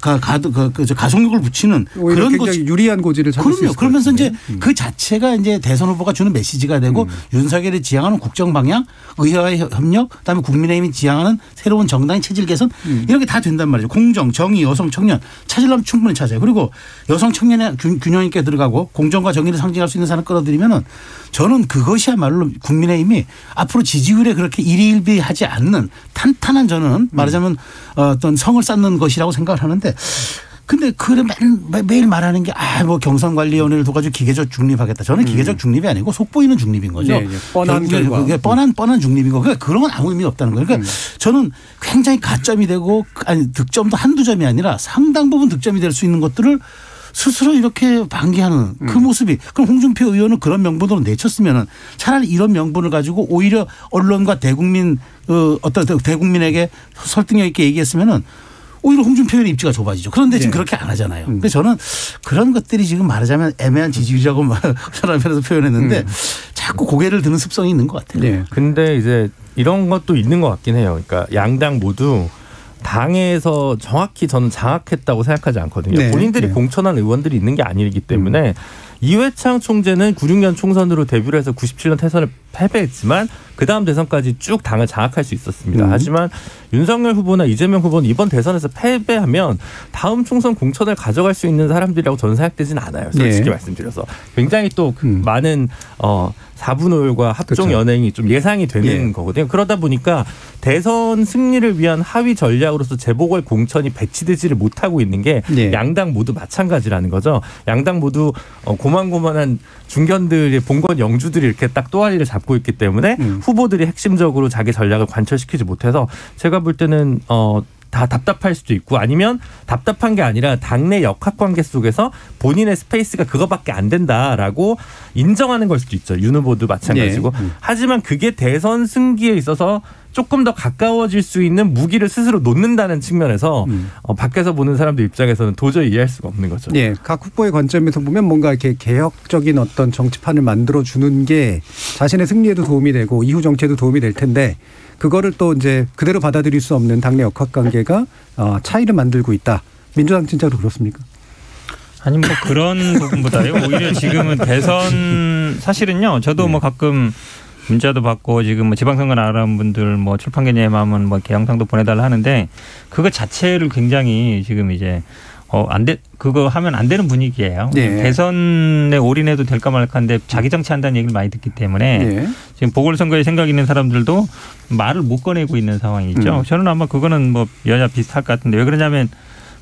가속력을 붙이는 그런 굉장히 유리한 고지를 찾을 수 있을 것 그러면서 이제 그 자체가 이제 대선 후보가 주는 메시지가 되고 윤석열이 지향하는 국정 방향, 의회와의 협력, 그다음에 국민의힘이 지향하는 새로운 정당의 체질 개선 이런 게 다 된단 말이죠. 공정, 정의, 여성, 청년 찾으려면 충분히 찾아요. 그리고 여성 청년의 균형 있게 들어가고 공정과 정의를 상징할 수 있는 사람 끌어들이면은 저는 그것이야말로 국민의힘이 앞으로 지지율에 그렇게 일희일비하지 않는 탄탄한 저는 말하자면 어떤 성을 쌓는 것이라고 생각을 하는데 근데 그래 매일 말하는 게 뭐 경선관리위원회를 둬가지고 기계적 중립하겠다. 저는 기계적 중립이 아니고 속보이는 중립인 거죠. 뻔한 결과. 뻔한 중립인 거. 그러니까 그런 건 아무 의미 없다는 거예요. 그러니까 저는 굉장히 가점이 되고 아니 득점도 한두 점이 아니라 상당 부분 득점이 될 수 있는 것들을 스스로 이렇게 방기하는 그 모습이 그럼 홍준표 의원은 그런 명분으로 내쳤으면은 차라리 이런 명분을 가지고 오히려 언론과 대국민 어떤 대국민에게 설득력 있게 얘기했으면은 오히려 홍준표 의원의 입지가 좁아지죠. 그런데 지금 그렇게 안 하잖아요. 그래서 저는 그런 것들이 지금 말하자면 애매한 지지율이라고 사람에서 표현했는데 자꾸 고개를 드는 습성이 있는 것 같아요. 근데 이제 이런 것도 있는 것 같긴 해요. 그러니까 양당 모두 당에서 정확히 저는 장악했다고 생각하지 않거든요. 네. 본인들이 네. 공천한 의원들이 있는 게 아니기 때문에 이회창 총재는 96년 총선으로 데뷔를 해서 97년 대선을 패배했지만 그다음 대선까지 쭉 당을 장악할 수 있었습니다. 하지만 윤석열 후보나 이재명 후보는 이번 대선에서 패배하면 다음 총선 공천을 가져갈 수 있는 사람들이라고 저는 생각되지는 않아요. 솔직히 말씀드려서. 굉장히 또 많은 4분 5일과 합종 연행이 좀 예상이 되는 거거든요. 그러다 보니까 대선 승리를 위한 하위 전략으로서 재보궐 공천이 배치되지를 못하고 있는 게 양당 모두 마찬가지라는 거죠. 양당 모두 고만고만한 중견들의 봉건 영주들이 이렇게 딱 또아리를 잡고 있기 때문에 후보들이 핵심적으로 자기 전략을 관철시키지 못해서 제가 볼 때는 다 답답할 수도 있고 아니면 답답한 게 아니라 당내 역학관계 속에서 본인의 스페이스가 그거밖에 안 된다라고 인정하는 걸 수도 있죠. 윤 후보도 마찬가지고. 하지만 그게 대선 승기에 있어서 조금 더 가까워질 수 있는 무기를 스스로 놓는다는 측면에서 밖에서 보는 사람들 입장에서는 도저히 이해할 수가 없는 거죠. 예, 각 후보의 관점에서 보면 뭔가 이렇게 개혁적인 어떤 정치판을 만들어주는 게 자신의 승리에도 도움이 되고 이후 정치에도 도움이 될 텐데 그거를 또 이제 그대로 받아들일 수 없는 당내 역학관계가 차이를 만들고 있다. 민주당 진짜로 그렇습니까? 아니 뭐 그런 부분보다요. 오히려 지금은 대선 사실은요. 저도 뭐 가끔 문자도 받고 지금 뭐 지방선거 나가는 분들 뭐 출판 개념하면 뭐 이렇게 영상도 보내달라 하는데 그거 자체를 굉장히 지금 이제 그거 하면 안 되는 분위기예요. 대선에 올인해도 될까 말까인데 자기 정치한다는 얘기를 많이 듣기 때문에 지금 보궐선거에 생각 있는 사람들도 말을 못 꺼내고 있는 상황이죠. 저는 아마 그거는 뭐 여야 비슷할 것 같은데 왜 그러냐면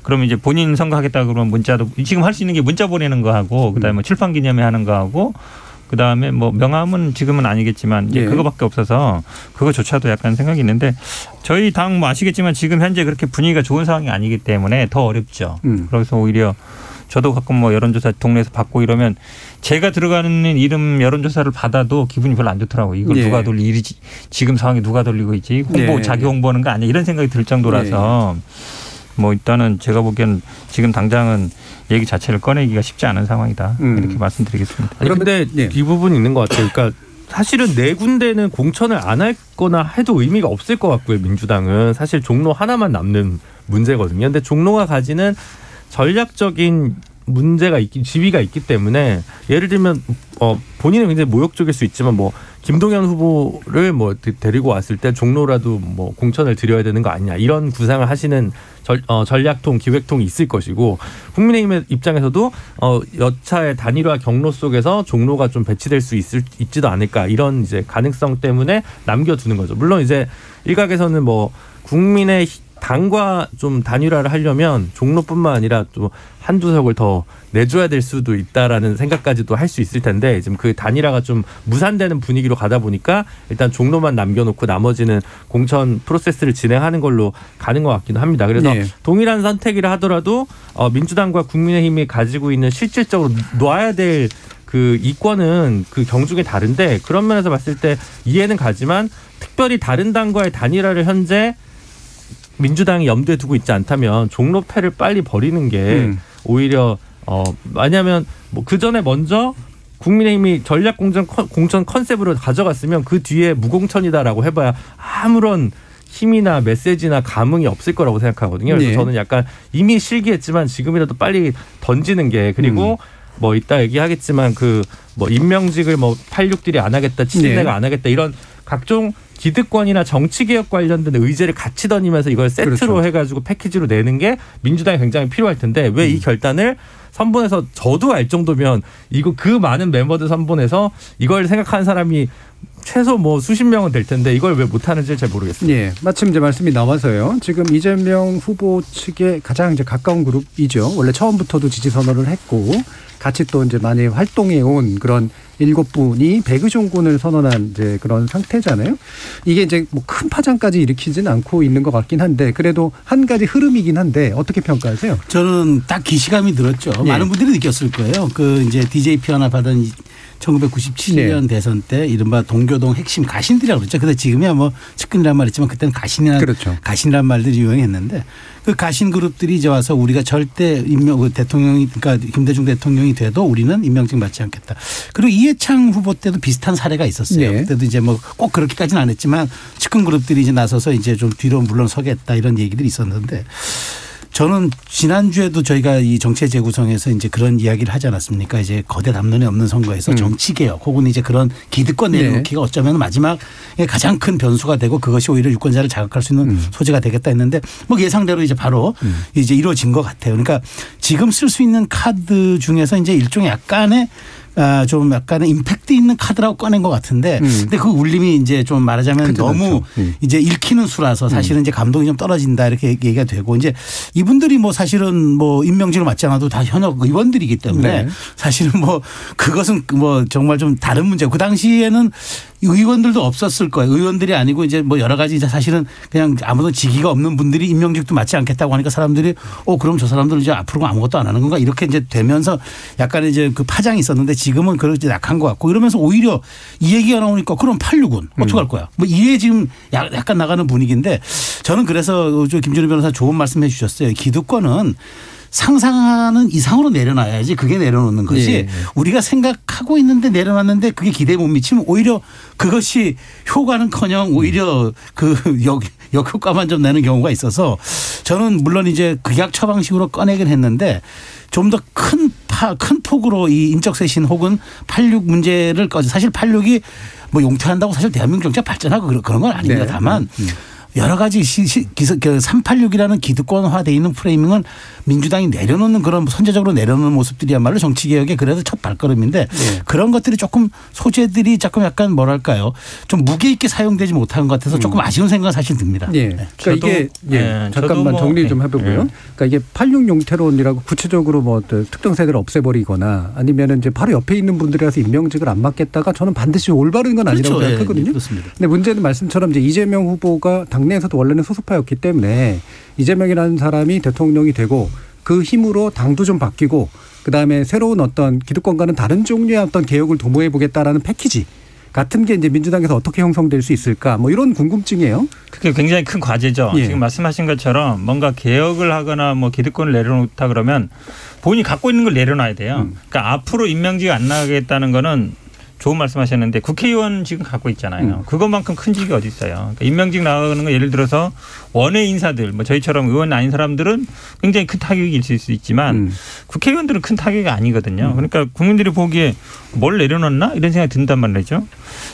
그러면 이제 본인 선거하겠다 그러면 문자도 지금 할 수 있는 게 문자 보내는 거 하고 그다음에 뭐 출판 기념회 하는 거 하고 그다음에 뭐 명함은 지금은 아니겠지만 이제 그거밖에 없어서 그거조차도 약간 생각이 있는데 저희 당 뭐 아시겠지만 지금 현재 그렇게 분위기가 좋은 상황이 아니기 때문에 더 어렵죠. 그래서 오히려 저도 가끔 뭐 여론조사 동네에서 받고 이러면 제가 들어가는 이름 여론조사를 받아도 기분이 별로 안 좋더라고요. 이걸 누가 돌리 지금 상황이 누가 돌리고 있지 자기 홍보하는 거 아니야 이런 생각이 들 정도라서 뭐 일단은 제가 보기에는 지금 당장은 얘기 자체를 꺼내기가 쉽지 않은 상황이다. 이렇게 말씀드리겠습니다. 아니 근데 이 부분이 있는 것 같아요. 그러니까 사실은 네 군데는 공천을 안 할 거나 해도 의미가 없을 것 같고요. 민주당은 사실 종로 하나만 남는 문제거든요. 근데 종로가 가지는 전략적인 문제가 지위가 있기 때문에 예를 들면 본인은 굉장히 모욕적일 수 있지만 뭐 김동연 후보를 뭐 데리고 왔을 때 종로라도 뭐 공천을 드려야 되는 거 아니냐 이런 구상을 하시는 전략통 기획통이 있을 것이고 국민의힘의 입장에서도 여차의 단일화 경로 속에서 종로가 좀 배치될 수 있지도 않을까 이런 이제 가능성 때문에 남겨두는 거죠. 물론 이제 일각에서는 뭐 국민의 당과 좀 단일화를 하려면 종로뿐만 아니라 또 한두 석을 더 내줘야 될 수도 있다라는 생각까지도 할 수 있을 텐데 지금 그 단일화가 좀 무산되는 분위기로 가다 보니까 일단 종로만 남겨놓고 나머지는 공천 프로세스를 진행하는 걸로 가는 것 같기도 합니다. 그래서 동일한 선택이라 하더라도 민주당과 국민의힘이 가지고 있는 실질적으로 놔야 될 그 이권은 그 경중에 다른데 그런 면에서 봤을 때 이해는 가지만 특별히 다른 당과의 단일화를 현재 민주당이 염두에 두고 있지 않다면 종로패를 빨리 버리는 게 오히려 왜냐하면 뭐 그 전에 먼저 국민의힘이 전략 공천 컨셉으로 가져갔으면 그 뒤에 무공천이다라고 해봐야 아무런 힘이나 메시지나 감흥이 없을 거라고 생각하거든요. 그래서 저는 약간 이미 실기했지만 지금이라도 빨리 던지는 게 그리고 뭐 이따 얘기하겠지만 그 뭐 임명직을 뭐 86들이 안 하겠다, 7대가 안 하겠다 이런 각종 기득권이나 정치개혁 관련된 의제를 같이 던지면서 이걸 세트로 해가지고 패키지로 내는 게 민주당이 굉장히 필요할 텐데 왜 이 결단을 선본에서 저도 알 정도면 이거 그 많은 멤버들 선본에서 이걸 생각하는 사람이 최소 뭐 수십 명은 될 텐데 이걸 왜 못하는지 잘 모르겠습니다. 예, 마침 이제 말씀이 나와서요. 지금 이재명 후보 측에 가장 이제 가까운 그룹이죠. 원래 처음부터도 지지 선언을 했고 같이 또 이제 많이 활동해 온 그런 7분이 백의종군을 선언한 이제 그런 상태잖아요. 이게 이제 뭐 큰 파장까지 일으키지는 않고 있는 것 같긴 한데 그래도 한 가지 흐름이긴 한데 어떻게 평가하세요? 저는 딱 기시감이 들었죠. 많은 분들이 느꼈을 거예요. 그 이제 DJP 하나 받은 1997년 대선 때 이른바 동교동 핵심 가신들이라고 그랬죠. 근데 지금이야 뭐 측근이란 말 있지만 그때는 가신이란 말들이 유행했는데 그 가신 그룹들이 이제 와서 우리가 절대 대통령이 그러니까 김대중 대통령이 돼도 우리는 임명직 받지 않겠다. 그리고 이해창 후보 때도 비슷한 사례가 있었어요. 네. 그때도 이제 뭐 꼭 그렇게까지는 안 했지만 측근 그룹들이 이제 나서서 이제 좀 뒤로 물러서겠다 이런 얘기들이 있었는데 저는 지난주에도 저희가 이 정치 재구성에서 이제 그런 이야기를 하지 않았습니까? 이제 거대 담론이 없는 선거에서 정치 개혁 혹은 이제 그런 기득권 내려놓기가 어쩌면 마지막 가장 큰 변수가 되고 그것이 오히려 유권자를 자극할 수 있는 소지가 되겠다 했는데 뭐 예상대로 이제 바로 이제 이루어진 것 같아요. 그러니까 지금 쓸 수 있는 카드 중에서 이제 일종의 약간의 임팩트 있는 카드라고 꺼낸 것 같은데 근데 그 울림이 이제 좀 말하자면 너무 이제 읽히는 수라서 사실은 이제 감동이 좀 떨어진다 이렇게 얘기가 되고 이제 이분들이 뭐 사실은 뭐 임명직을 맡지 않아도 다 현역 의원들이기 때문에 사실은 뭐 그것은 뭐 정말 좀 다른 문제고 그 당시에는 의원들도 없었을 거예요. 의원들이 아니고 이제 뭐 여러 가지 이제 사실은 그냥 아무도 직위가 없는 분들이 임명직도 맡지 않겠다고 하니까 사람들이 그럼 저 사람들은 이제 앞으로 아무것도 안 하는 건가 이렇게 이제 되면서 약간 이제 그 파장이 있었는데 지금은 그렇게 약한 것 같고 이러면서 오히려 이 얘기가 나오니까 그럼 8.6은 어떻게 할 거야? 뭐 이게 지금 약간 나가는 분위기인데 저는 그래서 김준우 변호사 좋은 말씀 해 주셨어요. 기득권은 상상하는 이상으로 내려놔야지 그게 내려놓는 것이 우리가 생각하고 있는데 내려놨는데 그게 기대에 못 미치면 오히려 그것이 효과는커녕 오히려 그 역효과만 좀 내는 경우가 있어서 저는 물론 이제 극약 처방식으로 꺼내긴 했는데 좀 더 큰 폭으로 이 인적쇄신 혹은 8.6 문제를 사실 8.6이 뭐 용퇴한다고 사실 대한민국 정치가 발전하고 그런 건 아닙니다. 다만 여러 가지 386이라는 기득권화되어 있는 프레이밍은 민주당이 내려놓는 그런 선제적으로 내려놓는 모습들이야말로 정치개혁의 그래도 첫 발걸음인데 그런 것들이 조금 소재들이 조금 약간 뭐랄까요 좀 무게 있게 사용되지 못한 것 같아서 조금 아쉬운 생각은 사실 듭니다. 그러니까 이게 잠깐만 정리 좀 해보고요. 그러니까 이게 8.6 용태론이라고 구체적으로 뭐 특정 세대를 없애버리거나 아니면 이제 바로 옆에 있는 분들이라서 임명직을 안 맡겠다가 저는 반드시 올바른 건 아니라고 생각하거든요. 그렇습니다. 근데 문제는 말씀처럼 이제 이재명 후보가 당내에서도 원래는 소수파였기 때문에 이재명이라는 사람이 대통령이 되고 그 힘으로 당도 좀 바뀌고 그다음에 새로운 어떤 기득권과는 다른 종류의 어떤 개혁을 도모해 보겠다라는 패키지 같은 게 이제 민주당에서 어떻게 형성될 수 있을까 뭐 이런 궁금증이에요. 그게 굉장히 큰 과제죠. 지금 말씀하신 것처럼 뭔가 개혁을 하거나 뭐 기득권을 내려놓다 그러면 본인이 갖고 있는 걸 내려놔야 돼요. 그러니까 앞으로 임명직이 안 나가겠다는 거는 좋은 말씀하셨는데 국회의원 지금 갖고 있잖아요. 그것만큼 큰 직이 어디 있어요. 그러니까 임명직 나가는 거 예를 들어서 원외 인사들 뭐 저희처럼 의원 아닌 사람들은 굉장히 큰 타격이 있을 수 있지만 국회의원들은 큰 타격이 아니거든요. 그러니까 국민들이 보기에 뭘 내려놓나 이런 생각이 든단 말이죠.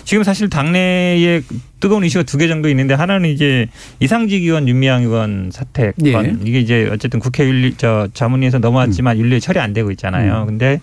지금 사실 당내에 뜨거운 이슈가 2개 정도 있는데 하나는 이제 이상직 의원 윤미향 의원 사퇴권 이게 이제 어쨌든 국회 자문위에서 넘어왔지만 윤리에 처리 안 되고 있잖아요. 근데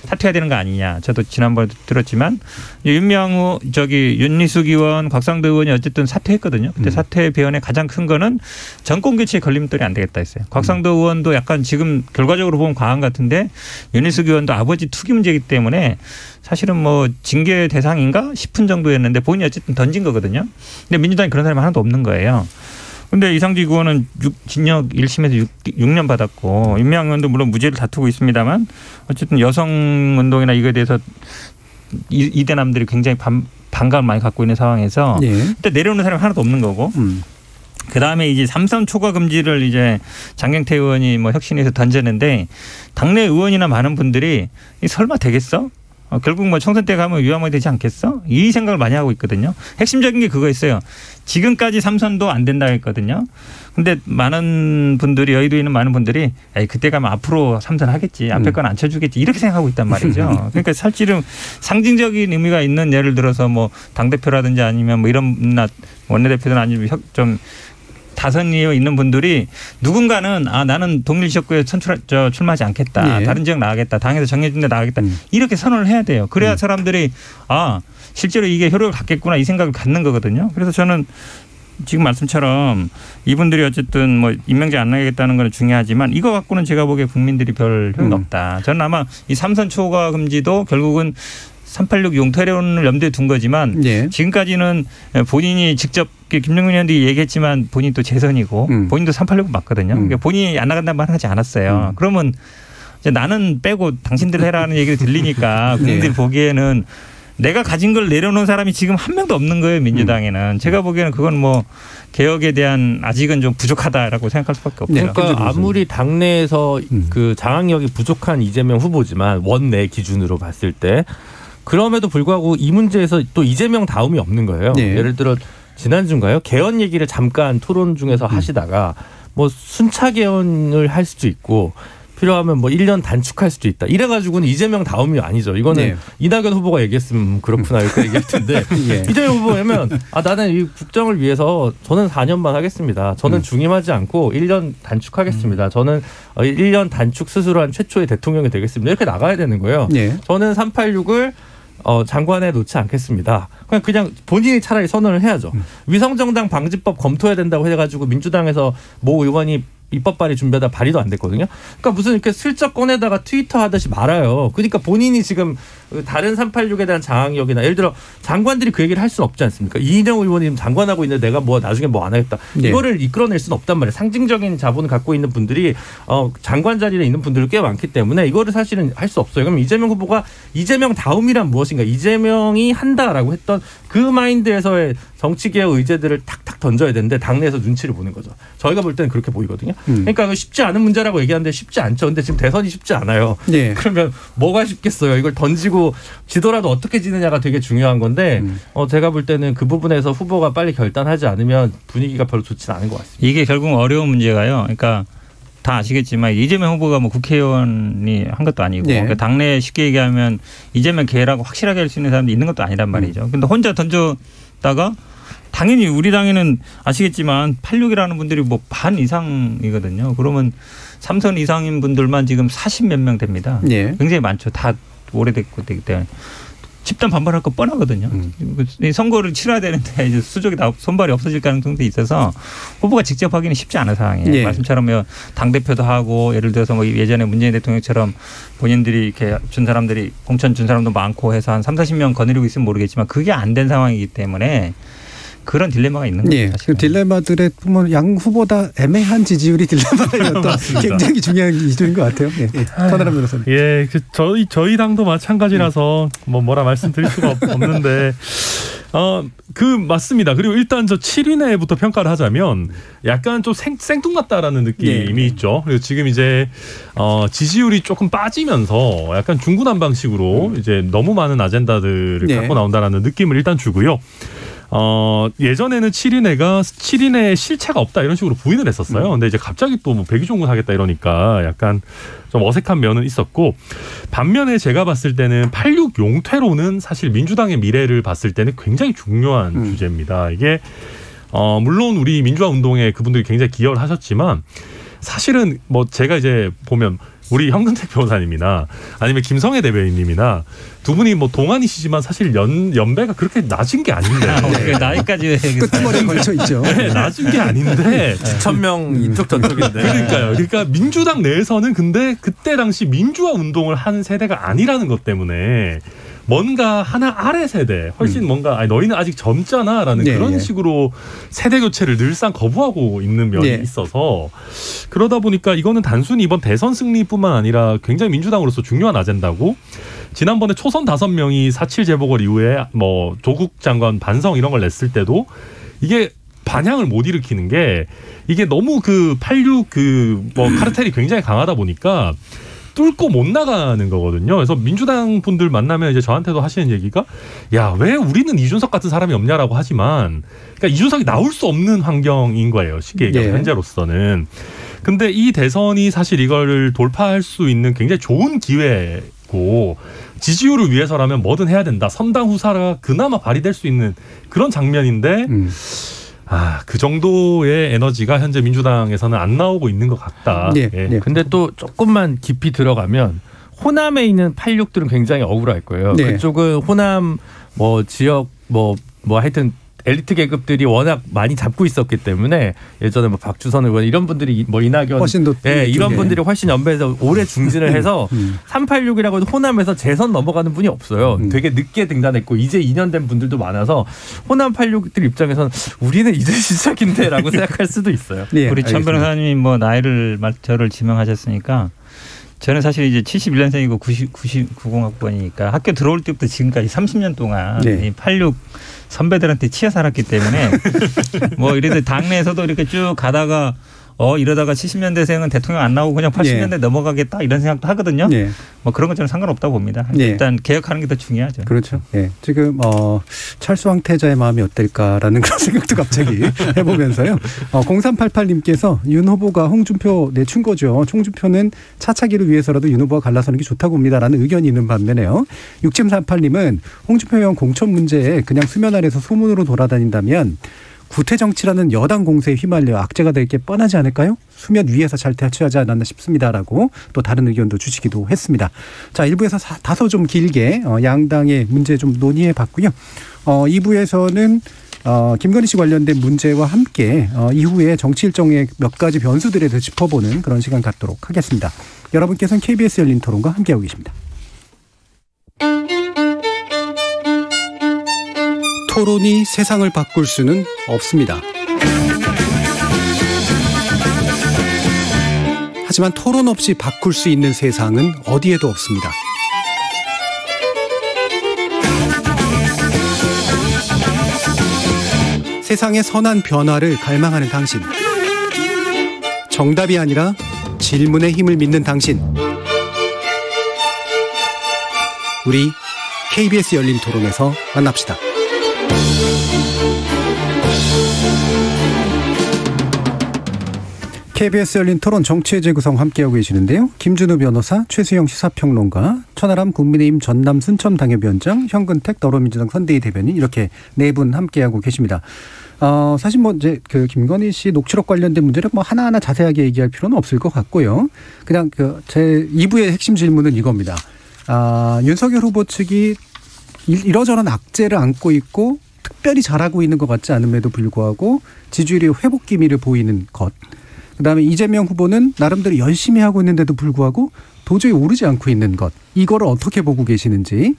사퇴해야 되는 거 아니냐. 저도 지난번에도 들었지만 윤미향 윤리숙 의원, 곽상도 의원이 어쨌든 사퇴했거든요. 그때 사퇴 배연의 가장 큰 거는 정권 교체에 걸림돌이 안 되겠다 했어요. 곽상도 의원도 약간 지금 결과적으로 보면 과한 같은데 윤리숙 의원도 아버지 투기 문제이기 때문에 사실은 뭐 징계 대상인가 싶은 정도였는데 본인이 어쨌든 던진 거거든요. 근데 민주당이 그런 사람이 하나도 없는 거예요. 그런데 이상직 의원은 징역 1심에서 6년 받았고 윤미향 의원도 물론 무죄를 다투고 있습니다만 어쨌든 여성운동이나 이거에 대해서 이대남들이 굉장히 반감을 많이 갖고 있는 상황에서 일단 내려오는 사람이 하나도 없는 거고 그다음에 이제 삼선 초과 금지를 이제 장경태 의원이 뭐 혁신에서 던졌는데 당내 의원이나 많은 분들이 설마 되겠어? 결국 뭐 총선 때 가면 위험하게 되지 않겠어? 이 생각을 많이 하고 있거든요. 핵심적인 게 그거였어요. 지금까지 3선도 안 된다 했거든요. 근데 많은 분들이 여의도에 있는 많은 분들이 그때 가면 앞으로 3선 하겠지. 앞에 건 안 쳐주겠지. 이렇게 생각하고 있단 말이죠. 그러니까 사실은 상징적인 의미가 있는 예를 들어서 뭐 당대표라든지 아니면 뭐 이런 원내대표든 아니면 좀 다선이에 있는 분들이 누군가는 나는 동일 지역구에 출마하지 않겠다. 다른 지역 나가겠다. 당에서 정해진 데 나가겠다. 이렇게 선언을 해야 돼요. 그래야 사람들이 실제로 이게 효력을 갖겠구나 이 생각을 갖는 거거든요. 그래서 저는 지금 말씀처럼 이분들이 어쨌든 뭐 임명직 안 나가겠다는 건 중요하지만 이거 갖고는 제가 보기에 국민들이 별 효과가 없다. 저는 아마 이 3선 초과 금지도 결국은 386 용태론을 염두에 둔 거지만 지금까지는 본인이 직접 김정민 의원도 얘기했지만 본인이 또 재선이고 본인도 386 맞거든요. 그러니까 본인이 안 나간다는 말 하지 않았어요. 그러면 이제 나는 빼고 당신들 해라는 얘기를 들리니까 국민들이 보기에는 내가 가진 걸 내려놓은 사람이 지금 한 명도 없는 거예요. 민주당에는. 제가 보기에는 그건 뭐 개혁에 대한 아직은 좀 부족하다라고 생각할 수밖에 없어요. 그러니까 아무리 당내에서 그 장악력이 부족한 이재명 후보지만 원내 기준으로 봤을 때 그럼에도 불구하고 이 문제에서 또 이재명 다움이 없는 거예요. 예를 들어 지난주인가요? 개헌 얘기를 잠깐 토론 중에서 하시다가 뭐 순차 개헌을 할 수도 있고 필요하면 뭐 1년 단축할 수도 있다. 이래가지고는 이재명 다움이 아니죠. 이거는 이낙연 후보가 얘기했으면 그렇구나 이렇게 얘기할 텐데 이재명 후보라면 나는 이 국정을 위해서 저는 4년만 하겠습니다. 저는 중임하지 않고 1년 단축하겠습니다. 저는 1년 단축 스스로 한 최초의 대통령이 되겠습니다. 이렇게 나가야 되는 거예요. 저는 386을 장관에 놓지 않겠습니다. 그냥 본인이 차라리 선언을 해야죠. 위성정당 방지법 검토해야 된다고 해가지고 민주당에서 모 의원이 입법 발의 준비하다 발의도 안 됐거든요. 그러니까 무슨 이렇게 슬쩍 꺼내다가 트위터 하듯이 말아요. 그러니까 본인이 지금 다른 386에 대한 장악력이나 예를 들어 장관들이 그 얘기를 할 수는 없지 않습니까? 이인영 의원이 장관하고 있는데 내가 뭐 나중에 뭐 안 하겠다. 이거를 이끌어낼 수는 없단 말이에요. 상징적인 자본을 갖고 있는 분들이 장관 자리에 있는 분들이 꽤 많기 때문에 이거를 사실은 할 수 없어요. 그럼 이재명 후보가 이재명 다움이란 무엇인가? 이재명이 한다라고 했던 그 마인드에서의 정치개혁 의제들을 탁탁 던져야 되는데 당내에서 눈치를 보는 거죠. 저희가 볼 때는 그렇게 보이거든요. 그러니까 쉽지 않은 문제라고 얘기하는데 쉽지 않죠. 근데 지금 대선이 쉽지 않아요. 그러면 뭐가 쉽겠어요. 이걸 던지고 지더라도 어떻게 지느냐가 되게 중요한 건데 제가 볼 때는 그 부분에서 후보가 빨리 결단하지 않으면 분위기가 별로 좋지는 않은 것 같습니다. 이게 결국 어려운 문제가요. 그러니까 다 아시겠지만 이재명 후보가 뭐 국회의원이 한 것도 아니고 그러니까 당내에 쉽게 얘기하면 이재명 계라고 확실하게 할 수 있는 사람도 있는 것도 아니란 말이죠. 근데 혼자 던졌다가 당연히 우리 당에는 아시겠지만 86이라는 분들이 뭐 반 이상이거든요. 그러면 3선 이상인 분들만 지금 40몇 명 됩니다. 굉장히 많죠. 다 오래됐고 되기 때문에. 집단 반발할 거 뻔하거든요. 선거를 치러야 되는데 이제 수족이 손발이 없어질 가능성도 있어서 후보가 직접 하기는 쉽지 않은 상황이에요. 말씀처럼 당대표도 하고 예를 들어서 뭐 예전에 문재인 대통령처럼 본인들이 이렇게 준 사람들이 공천 준 사람도 많고 해서 한 30-40명 거느리고 있으면 모르겠지만 그게 안 된 상황이기 때문에 그런 딜레마가 있는 거죠. 그 딜레마들의 양 후보다 애매한 지지율이 딜레마였던 굉장히 중요한 이유인 것 같아요. 권한남 변호사님. 저희 당도 마찬가지라서 뭐라 말씀드릴 수가 없는데 맞습니다. 그리고 일단 저 7위내부터 평가를 하자면 약간 좀 생뚱맞다라는 느낌이 있죠. 그리고 지금 이제 지지율이 조금 빠지면서 약간 중구난방식으로 이제 너무 많은 아젠다들을 갖고 나온다라는 느낌을 일단 주고요. 예전에는 7인의 실체가 없다 이런 식으로 부인을 했었어요. 근데 이제 갑자기 또 뭐 백의종군 하겠다 이러니까 약간 좀 어색한 면은 있었고 반면에 제가 봤을 때는 86 용퇴로는 사실 민주당의 미래를 봤을 때는 굉장히 중요한 주제입니다. 이게 물론 우리 민주화 운동에 그분들이 굉장히 기여를 하셨지만 사실은 뭐 제가 이제 보면 우리 현근택 변호사님이나 아니면 김성애 대변인님이나 두 분이 뭐 동안이시지만 사실 연배가 그렇게 낮은 게 아닌데 나이까지 끄트머리에 걸쳐 있죠. 낮은 게 아닌데 9,000명 이쪽 저쪽인데 그러니까 민주당 내에서는 근데 그때 당시 민주화 운동을 한 세대가 아니라는 것 때문에 뭔가 하나 아래 세대 훨씬 뭔가 너희는 아직 젊잖아라는 그런 식으로 세대 교체를 늘상 거부하고 있는 면이 있어서 그러다 보니까 이거는 단순히 이번 대선 승리뿐만 아니라 굉장히 민주당으로서 중요한 아젠다고 지난번에 초선 5명이 4.7 재보궐 이후에 뭐 조국 장관 반성 이런 걸 냈을 때도 이게 반향을 못 일으키는 게 이게 너무 그 86 뭐 카르텔이 굉장히 강하다 보니까 뚫고 못 나가는 거거든요. 그래서 민주당 분들 만나면 이제 저한테도 하시는 얘기가 야, 왜 우리는 이준석 같은 사람이 없냐라고 하지만 그러니까 이준석이 나올 수 없는 환경인 거예요. 쉽게 얘기하면 현재로서는. 근데 이 대선이 사실 이거를 돌파할 수 있는 굉장히 좋은 기회고 지지율을 위해서라면 뭐든 해야 된다. 선당 후사가 그나마 발휘될 수 있는 그런 장면인데 그 정도의 에너지가 현재 민주당에서는 안 나오고 있는 것 같다. 근데 또 조금만 깊이 들어가면 호남에 있는 86들은 굉장히 억울할 거예요. 그쪽은 호남 뭐 지역 뭐 하여튼 엘리트 계급들이 워낙 많이 잡고 있었기 때문에 예전에 뭐 박주선 의원 이런 분들이 뭐 이낙연 이런 분들이 훨씬 연배에서 오래 중진을 해서 386이라고 호남에서 재선 넘어가는 분이 없어요. 되게 늦게 등단했고 이제 2년 된 분들도 많아서 호남 86들 입장에서는 우리는 이제 시작인데라고 생각할 수도 있어요. 우리 천 변호사님이 뭐 나이를 저를 지명하셨으니까 저는 사실 이제 71년생이고 90학번이니까 학교 들어올 때부터 지금까지 30년 동안 이 86 선배들한테 치여 살았기 때문에 뭐 이래도 당내에서도 이렇게 쭉 가다가 이러다가 70년대생은 대통령 안 나오고 그냥 80년대 넘어가겠다 이런 생각도 하거든요. 뭐 그런 건 저는 상관없다고 봅니다. 일단 개혁하는 게 더 중요하죠. 그렇죠. 지금 찰수 황태자의 마음이 어떨까라는 그런 생각도 갑자기 해보면서요. 0388님께서 윤 후보가 홍준표 내춘 거죠. 홍준표는 차차기를 위해서라도 윤 후보가 갈라서는 게 좋다고 봅니다라는 의견이 있는 반면에요. 6738님은 홍준표 의원 공천 문제에 그냥 수면 아래서 소문으로 돌아다닌다면 구태 정치라는 여당 공세에 휘말려 악재가 될 게 뻔하지 않을까요? 수면 위에서 잘 대처하지 않았나 싶습니다라고 또 다른 의견도 주시기도 했습니다. 자, 1부에서 다소 좀 길게 양당의 문제 좀 논의해 봤고요. 2부에서는 김건희 씨 관련된 문제와 함께 이후에 정치 일정의 몇 가지 변수들에 대해 짚어보는 그런 시간 갖도록 하겠습니다. 여러분께서는 KBS 열린 토론과 함께하고 계십니다. 토론이 세상을 바꿀 수는 없습니다. 하지만 토론 없이 바꿀 수 있는 세상은 어디에도 없습니다. 세상의 선한 변화를 갈망하는 당신. 정답이 아니라 질문의 힘을 믿는 당신. 우리 KBS 열린 토론에서 만납시다. KBS 열린 토론 정치의 재구성 함께하고 계시는데요. 김준우 변호사, 최수영 시사평론가, 천하람 국민의힘 전남 순천 당협위원장, 현근택 더불어민주당 선대위 대변인 이렇게 네 분 함께하고 계십니다. 사실 뭐 이제 그 김건희 씨 녹취록 관련된 문제를 뭐 하나하나 자세하게 얘기할 필요는 없을 것 같고요. 그냥 제 2부의 핵심 질문은 이겁니다. 윤석열 후보 측이 이러저런 악재를 안고 있고 특별히 잘하고 있는 것 같지 않음에도 불구하고 지지율이 회복 기미를 보이는 것. 그다음에 이재명 후보는 나름대로 열심히 하고 있는데도 불구하고 도저히 오르지 않고 있는 것. 이거를 어떻게 보고 계시는지,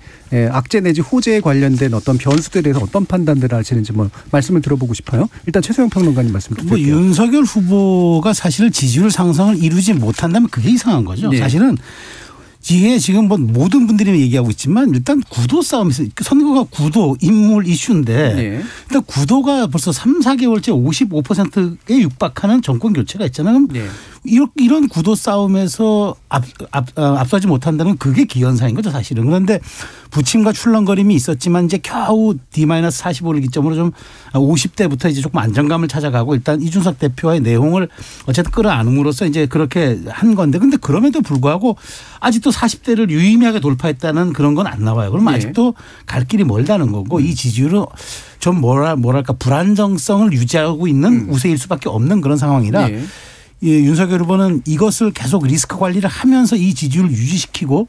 악재 내지 호재에 관련된 어떤 변수들에 대해서 어떤 판단들을 하시는지 뭐 말씀을 들어보고 싶어요. 일단 최소영 평론가님 말씀 드릴게요. 윤석열 후보가 사실 지지율 상승을 이루지 못한다면 그게 이상한 거죠. 사실은 이게 지금 뭐 모든 분들이 얘기하고 있지만 일단 구도 싸움에서 선거가 구도 인물 이슈인데 일단 구도가 벌써 3, 4개월째 55%에 육박하는 정권 교체가 있잖아요. 그럼 이런 구도 싸움에서 앞서지 못한다는 그게 기현상인 거죠 사실은. 그런데 부침과 출렁거림이 있었지만 이제 겨우 D-45를 기점으로 좀 50대부터 이제 조금 안정감을 찾아가고 일단 이준석 대표와의 내용을 어쨌든 끌어안음으로써 이제 그렇게 한 건데 근데 그럼에도 불구하고 아직도 40대를 유의미하게 돌파했다는 그런 건 안 나와요. 그럼 아직도 갈 길이 멀다는 거고 이 지지율은 좀 뭐랄까 불안정성을 유지하고 있는 우세일 수밖에 없는 그런 상황이라 윤석열 후보는 이것을 계속 리스크 관리를 하면서 이 지지율을 유지시키고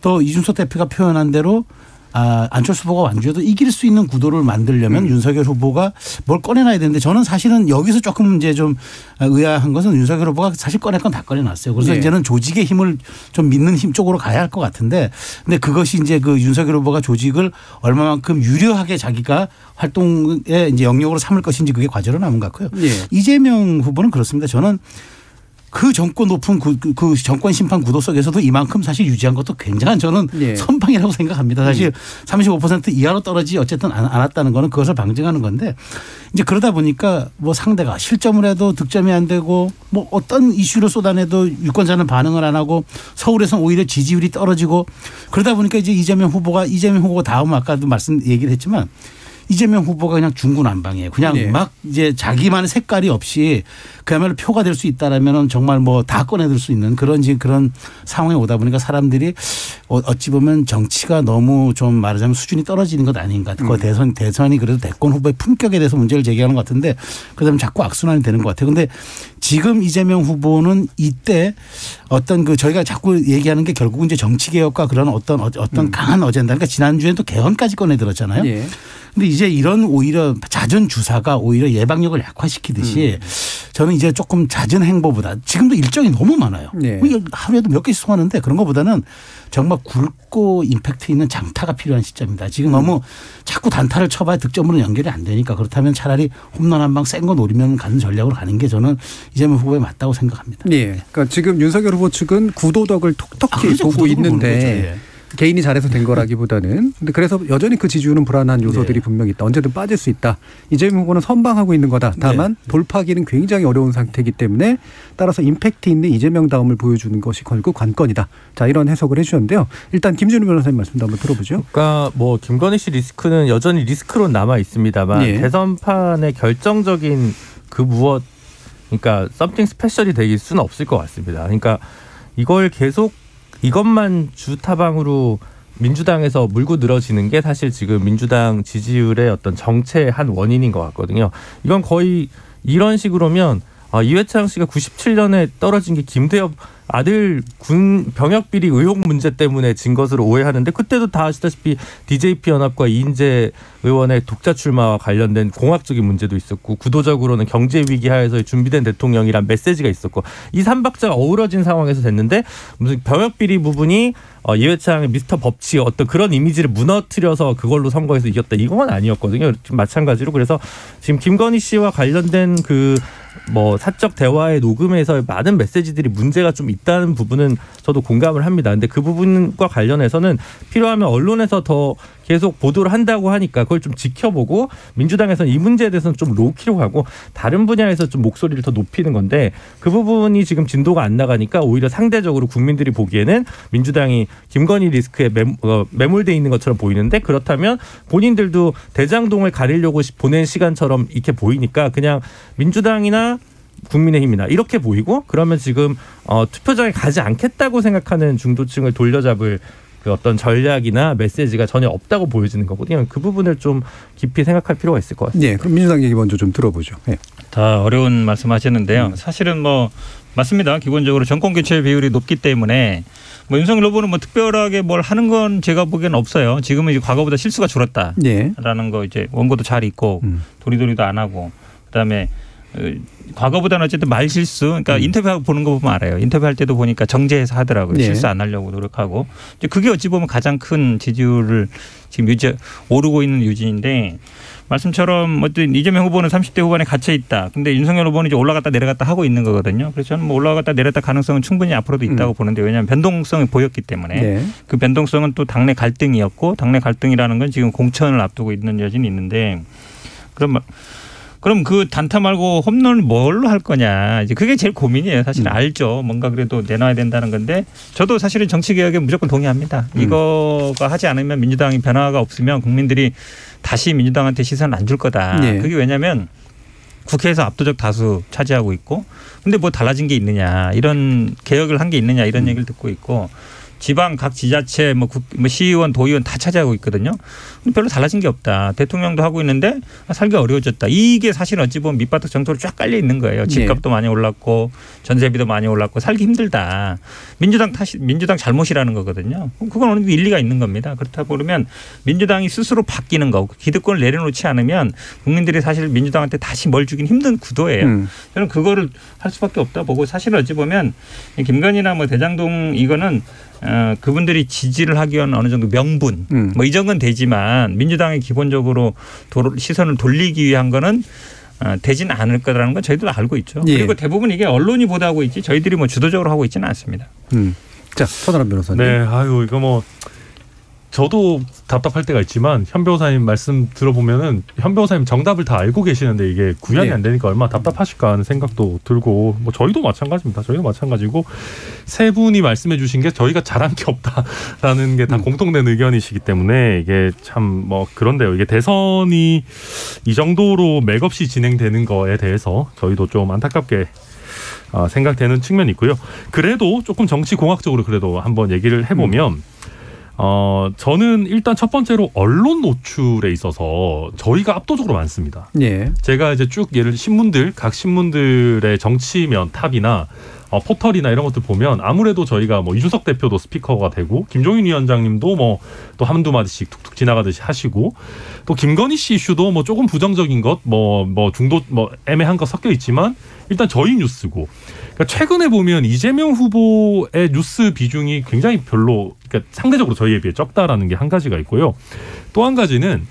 또 이준석 대표가 표현한 대로 안철수 후보가 완주해도 이길 수 있는 구도를 만들려면 윤석열 후보가 뭘 꺼내놔야 되는데 저는 사실은 여기서 조금 이제 좀 의아한 것은 윤석열 후보가 사실 꺼낼 건 다 꺼내놨어요. 그래서 이제는 조직의 힘을 좀 믿는 힘 쪽으로 가야 할 것 같은데 근데 그것이 이제 그 윤석열 후보가 조직을 얼마만큼 유려하게 자기가 활동의 이제 영역으로 삼을 것인지 그게 과제로 남은 것 같고요. 이재명 후보는 그렇습니다. 저는 그 정권 높은 그 정권 심판 구도 속에서도 이만큼 사실 유지한 것도 굉장한 저는 선방이라고 생각합니다. 사실 35% 이하로 떨어지지 어쨌든 않았다는 거는 그것을 방증하는 건데 이제 그러다 보니까 뭐 상대가 실점을 해도 득점이 안 되고 뭐 어떤 이슈를 쏟아내도 유권자는 반응을 안 하고 서울에서는 오히려 지지율이 떨어지고 그러다 보니까 이제 이재명 후보가 다음 아까도 얘기를 했지만 이재명 후보가 그냥 중구난방이에요. 그냥 막 이제 자기만의 색깔이 없이 그야말로 표가 될 수 있다라면 정말 뭐 다 꺼내들 수 있는 그런 상황에 오다 보니까 사람들이 어찌 보면 정치가 너무 좀 말하자면 수준이 떨어지는 것 아닌가. 그 대선이 그래도 대권 후보의 품격에 대해서 문제를 제기하는 것 같은데 그러다 보면 자꾸 악순환이 되는 것 같아요. 그런데 지금 이재명 후보는 이때 어떤 저희가 자꾸 얘기하는 게 결국은 이제 정치 개혁과 그런 어떤 강한 어젠다. 그러니까 지난주에는 또 개헌까지 꺼내들었잖아요. 근데 이제 이런 오히려 잦은 주사가 오히려 예방력을 약화시키듯이 저는 이제 조금 잦은 행보보다 지금도 일정이 너무 많아요. 네. 하루에도 몇 개씩 송하는데 그런 것보다는 정말 굵고 임팩트 있는 장타가 필요한 시점입니다. 지금 너무 자꾸 단타를 쳐봐야 득점으로 연결이 안 되니까 그렇다면 차라리 홈런 한 방 센 거 노리면 가는 전략으로 가는 게 저는 이재명 후보에 맞다고 생각합니다. 네. 그러니까 지금 윤석열 후보 측은 구도덕을 톡톡히 보고 있는데 개인이 잘해서 된 거라기보다는 근데 그래서 여전히 그 지지율은 불안한 요소들이 분명히 있다. 언제든 빠질 수 있다. 이재명 후보는 선방하고 있는 거다. 다만 돌파하기는 굉장히 어려운 상태이기 때문에 따라서 임팩트 있는 이재명다움을 보여주는 것이 결국 관건이다. 자 이런 해석을 해주셨는데요. 일단 김준우 변호사님 말씀도 한번 들어보죠. 그러니까 뭐 김건희 씨 리스크는 여전히 리스크로 남아 있습니다만 대선판의 결정적인 그 무엇 그러니까 썸띵 스페셜이 되길 수는 없을 것 같습니다. 그러니까 이걸 계속 이것만 주타방으로 민주당에서 물고 늘어지는 게 사실 지금 민주당 지지율의 어떤 정체의 한 원인인 것 같거든요. 이건 거의 이런 식으로면 이회창 씨가 97년에 떨어진 게 김대엽 아들 군 병역 비리 의혹 문제 때문에 진 것으로 오해하는데 그때도 다 아시다시피 DJP 연합과 이인재 의원의 독자 출마와 관련된 공학적인 문제도 있었고 구도적으로는 경제 위기 하에서 준비된 대통령이란 메시지가 있었고 이 삼박자가 어우러진 상황에서 됐는데 무슨 병역 비리 부분이 이회창의 미스터 법치 어떤 그런 이미지를 무너뜨려서 그걸로 선거에서 이겼다 이건 아니었거든요. 마찬가지로 그래서 지금 김건희 씨와 관련된 그 뭐 사적 대화의 녹음에서 많은 메시지들이 문제가 좀 있다는 부분은 저도 공감을 합니다. 근데 그 부분과 관련해서는 필요하면 언론에서 더 계속 보도를 한다고 하니까 그걸 좀 지켜보고 민주당에서는 이 문제에 대해서는 좀 로키로 가고 다른 분야에서 좀 목소리를 더 높이는 건데 그 부분이 지금 진도가 안 나가니까 오히려 상대적으로 국민들이 보기에는 민주당이 김건희 리스크에 매몰돼 있는 것처럼 보이는데 그렇다면 본인들도 대장동을 가리려고 보낸 시간처럼 이렇게 보이니까 그냥 민주당이나 국민의힘이나 이렇게 보이고 그러면 지금 투표장에 가지 않겠다고 생각하는 중도층을 돌려잡을 그 어떤 전략이나 메시지가 전혀 없다고 보여지는 거거든요. 그 부분을 좀 깊이 생각할 필요가 있을 것 같습니다. 네, 그럼 민주당 얘기 먼저 좀 들어보죠. 네. 다 어려운 말씀하셨는데요. 사실은 뭐 맞습니다. 기본적으로 정권 교체 비율이 높기 때문에 뭐 윤석열 후보는 뭐 특별하게 뭘 하는 건 제가 보기에는 없어요. 지금은 이제 과거보다 실수가 줄었다라는 거 이제 원고도 잘 있고 도리도리도 안 하고 그다음에 과거보다는 어쨌든 말 실수, 그러니까 인터뷰하고 보는 거 보면 알아요. 인터뷰할 때도 보니까 정제해서 하더라고요. 실수 안 하려고 노력하고. 이제 그게 어찌 보면 가장 큰 지지율을 지금 오르고 있는 유진인데 말씀처럼 어떤 이재명 후보는 30대 후반에 갇혀 있다. 근데 윤석열 후보는 이제 올라갔다 내려갔다 하고 있는 거거든요. 그래서 저는 뭐 올라갔다 내려갔다 가능성은 충분히 앞으로도 있다고 보는데 왜냐하면 변동성이 보였기 때문에 그 변동성은 또 당내 갈등이었고 당내 갈등이라는 건 지금 공천을 앞두고 있는 여진이 있는데 그럼 그 단타 말고 홈런을 뭘로 할 거냐. 이제 그게 제일 고민이에요. 사실 알죠. 뭔가 그래도 내놔야 된다는 건데 저도 사실은 정치개혁에 무조건 동의합니다. 이거가 하지 않으면 민주당이 변화가 없으면 국민들이 다시 민주당한테 시선을 안 줄 거다. 그게 왜냐하면 국회에서 압도적 다수 차지하고 있고 근데 뭐 달라진 게 있느냐. 이런 개혁을 한 게 있느냐. 이런 얘기를 듣고 있고 지방 각 지자체 뭐 시의원 도의원 다 차지하고 있거든요. 별로 달라진 게 없다. 대통령도 하고 있는데 살기가 어려워졌다. 이게 사실 어찌 보면 밑바닥 정도로 쫙 깔려 있는 거예요. 집값도 많이 올랐고 전세비도 많이 올랐고 살기 힘들다. 민주당 잘못이라는 거거든요. 그건 어느 정도 일리가 있는 겁니다. 그렇다고 그러면 민주당이 스스로 바뀌는 거 기득권을 내려놓지 않으면 국민들이 사실 민주당한테 다시 뭘 주긴 힘든 구도예요. 저는 그거를 할 수밖에 없다 보고 사실 어찌 보면 김건희나 뭐 대장동 이거는 그분들이 지지를 하기 위한 어느 정도 명분 뭐 이 정도는 되지만 민주당이 기본적으로 시선을 돌리기 위한 거는 되지는 않을 거라는 건 저희도 알고 있죠. 그리고 대부분 이게 언론이 보도하고 있지 저희들이 뭐 주도적으로 하고 있지는 않습니다. 자, 서다람 변호사님. 네, 아유 이거 뭐 저도 답답할 때가 있지만 현 변호사님 말씀 들어보면은 현 변호사님 정답을 다 알고 계시는데 이게 구현이 안 되니까 얼마나 답답하실까 하는 생각도 들고 뭐 저희도 마찬가지입니다. 저희도 마찬가지고 세 분이 말씀해 주신 게 저희가 잘한 게 없다라는 게 다 공통된 의견이시기 때문에 이게 참 뭐 그런데요. 이게 대선이 이 정도로 맥없이 진행되는 거에 대해서 저희도 좀 안타깝게 생각되는 측면이 있고요. 그래도 조금 정치 공학적으로 그래도 한번 얘기를 해보면 저는 일단 첫 번째로 언론 노출에 있어서 저희가 압도적으로 많습니다. 제가 이제 쭉 예를 신문들, 각 신문들의 정치면 탑이나 포털이나 이런 것들 보면 아무래도 저희가 뭐 이준석 대표도 스피커가 되고 김종인 위원장님도 뭐 또 한두 마디씩 툭툭 지나가듯이 하시고 또 김건희 씨 이슈도 뭐 조금 부정적인 것 뭐 중도 뭐 애매한 거 섞여 있지만 일단 저희 뉴스고 그러니까 최근에 보면 이재명 후보의 뉴스 비중이 굉장히 별로 그러니까 상대적으로 저희에 비해 적다라는 게 한 가지가 있고요. 또 한 가지는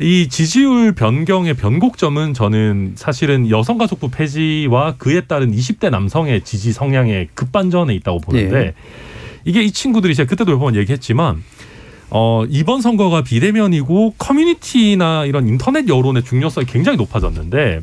이 지지율 변경의 변곡점은 저는 사실은 여성가족부 폐지와 그에 따른 20대 남성의 지지 성향의 급반전에 있다고 보는데 이게 이 친구들이 제가 그때도 몇 번 얘기했지만 이번 선거가 비대면이고 커뮤니티나 이런 인터넷 여론의 중요성이 굉장히 높아졌는데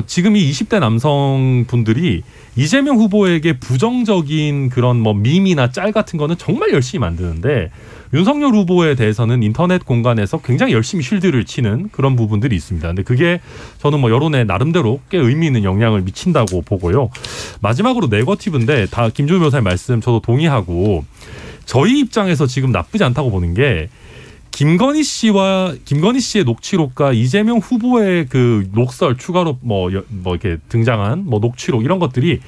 지금 이 20대 남성분들이 이재명 후보에게 부정적인 그런 뭐 밈이나 짤 같은 거는 정말 열심히 만드는데 윤석열 후보에 대해서는 인터넷 공간에서 굉장히 열심히 쉴드를 치는 그런 부분들이 있습니다. 근데 그게 저는 뭐 여론에 나름대로 꽤 의미 있는 영향을 미친다고 보고요. 마지막으로 네거티브인데 다 김종인 변호사의 말씀 저도 동의하고 저희 입장에서 지금 나쁘지 않다고 보는 게 김건희 씨의 녹취록과 이재명 후보의 그 녹설 추가로 뭐 이렇게 등장한 뭐 녹취록 이런 것들이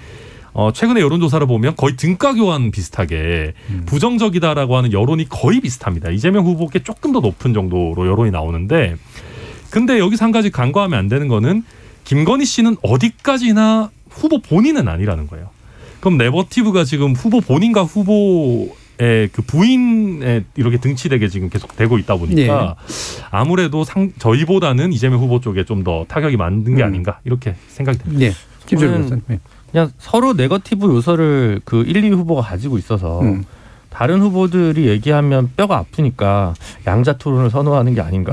최근에 여론조사를 보면 거의 등가교환 비슷하게 부정적이다라고 하는 여론이 거의 비슷합니다. 이재명 후보께 조금 더 높은 정도로 여론이 나오는데 근데 여기서 한 가지 간과하면 안 되는 거는 김건희 씨는 어디까지나 후보 본인은 아니라는 거예요. 그럼 네거티브가 지금 후보 본인과 후보의 그 부인에 이렇게 등치되게 지금 계속 되고 있다 보니까 아무래도 저희보다는 이재명 후보 쪽에 좀 더 타격이 맞는 게 아닌가 이렇게 생각이 듭니다. 네. 김철민 변호사님. 그냥 서로 네거티브 요소를 그 1, 2위 후보가 가지고 있어서 다른 후보들이 얘기하면 뼈가 아프니까 양자 토론을 선호하는 게 아닌가.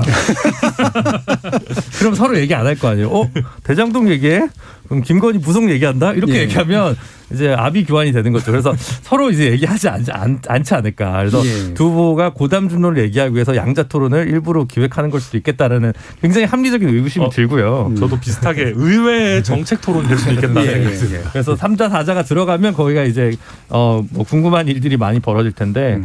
그럼 서로 얘기 안 할 거 아니에요. 대장동 얘기해? 그럼 김건희 부속 얘기한다? 이렇게 얘기하면 이제 아비 교환이 되는 거죠. 그래서 서로 이제 얘기하지 않지 않을까. 그래서 두 후보가 고담 준론을 얘기하기 위해서 양자 토론을 일부러 기획하는 걸 수도 있겠다라는 굉장히 합리적인 의구심이 들고요. 저도 비슷하게 의외의 정책 토론 될 수도 있겠다는 생각이 듭니다. 그래서 3자 4자가 들어가면 거기가 이제 뭐 궁금한 일들이 많이 벌어질 텐데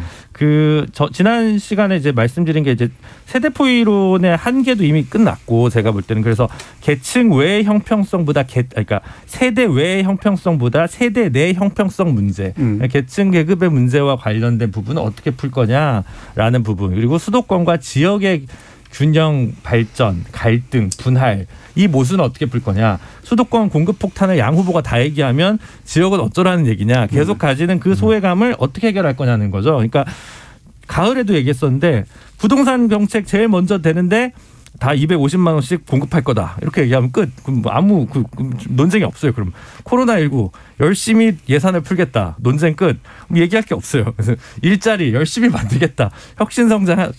지난 시간에 이제 말씀드린 게 이제 세대 포이론의 한계도 이미 끝났고 제가 볼 때는 그래서 계층 외의 형평성보다 그러니까 세대 외의 형평성보다 세대 내 형평성 문제, 계층 계급의 문제와 관련된 부분은 어떻게 풀 거냐라는 부분 그리고 수도권과 지역의 균형 발전, 갈등, 분할 이 모순은 어떻게 풀 거냐. 수도권 공급 폭탄을 양 후보가 다 얘기하면 지역은 어쩌라는 얘기냐. 계속 가지는 그 소외감을 어떻게 해결할 거냐는 거죠. 그러니까 가을에도 얘기했었는데 부동산 정책 제일 먼저 되는데 다 250만 원씩 공급할 거다. 이렇게 얘기하면 끝. 그럼 아무 논쟁이 없어요. 그럼 코로나19 열심히 예산을 풀겠다. 논쟁 끝. 얘기할 게 없어요. 그래서 일자리 열심히 만들겠다. 혁신성장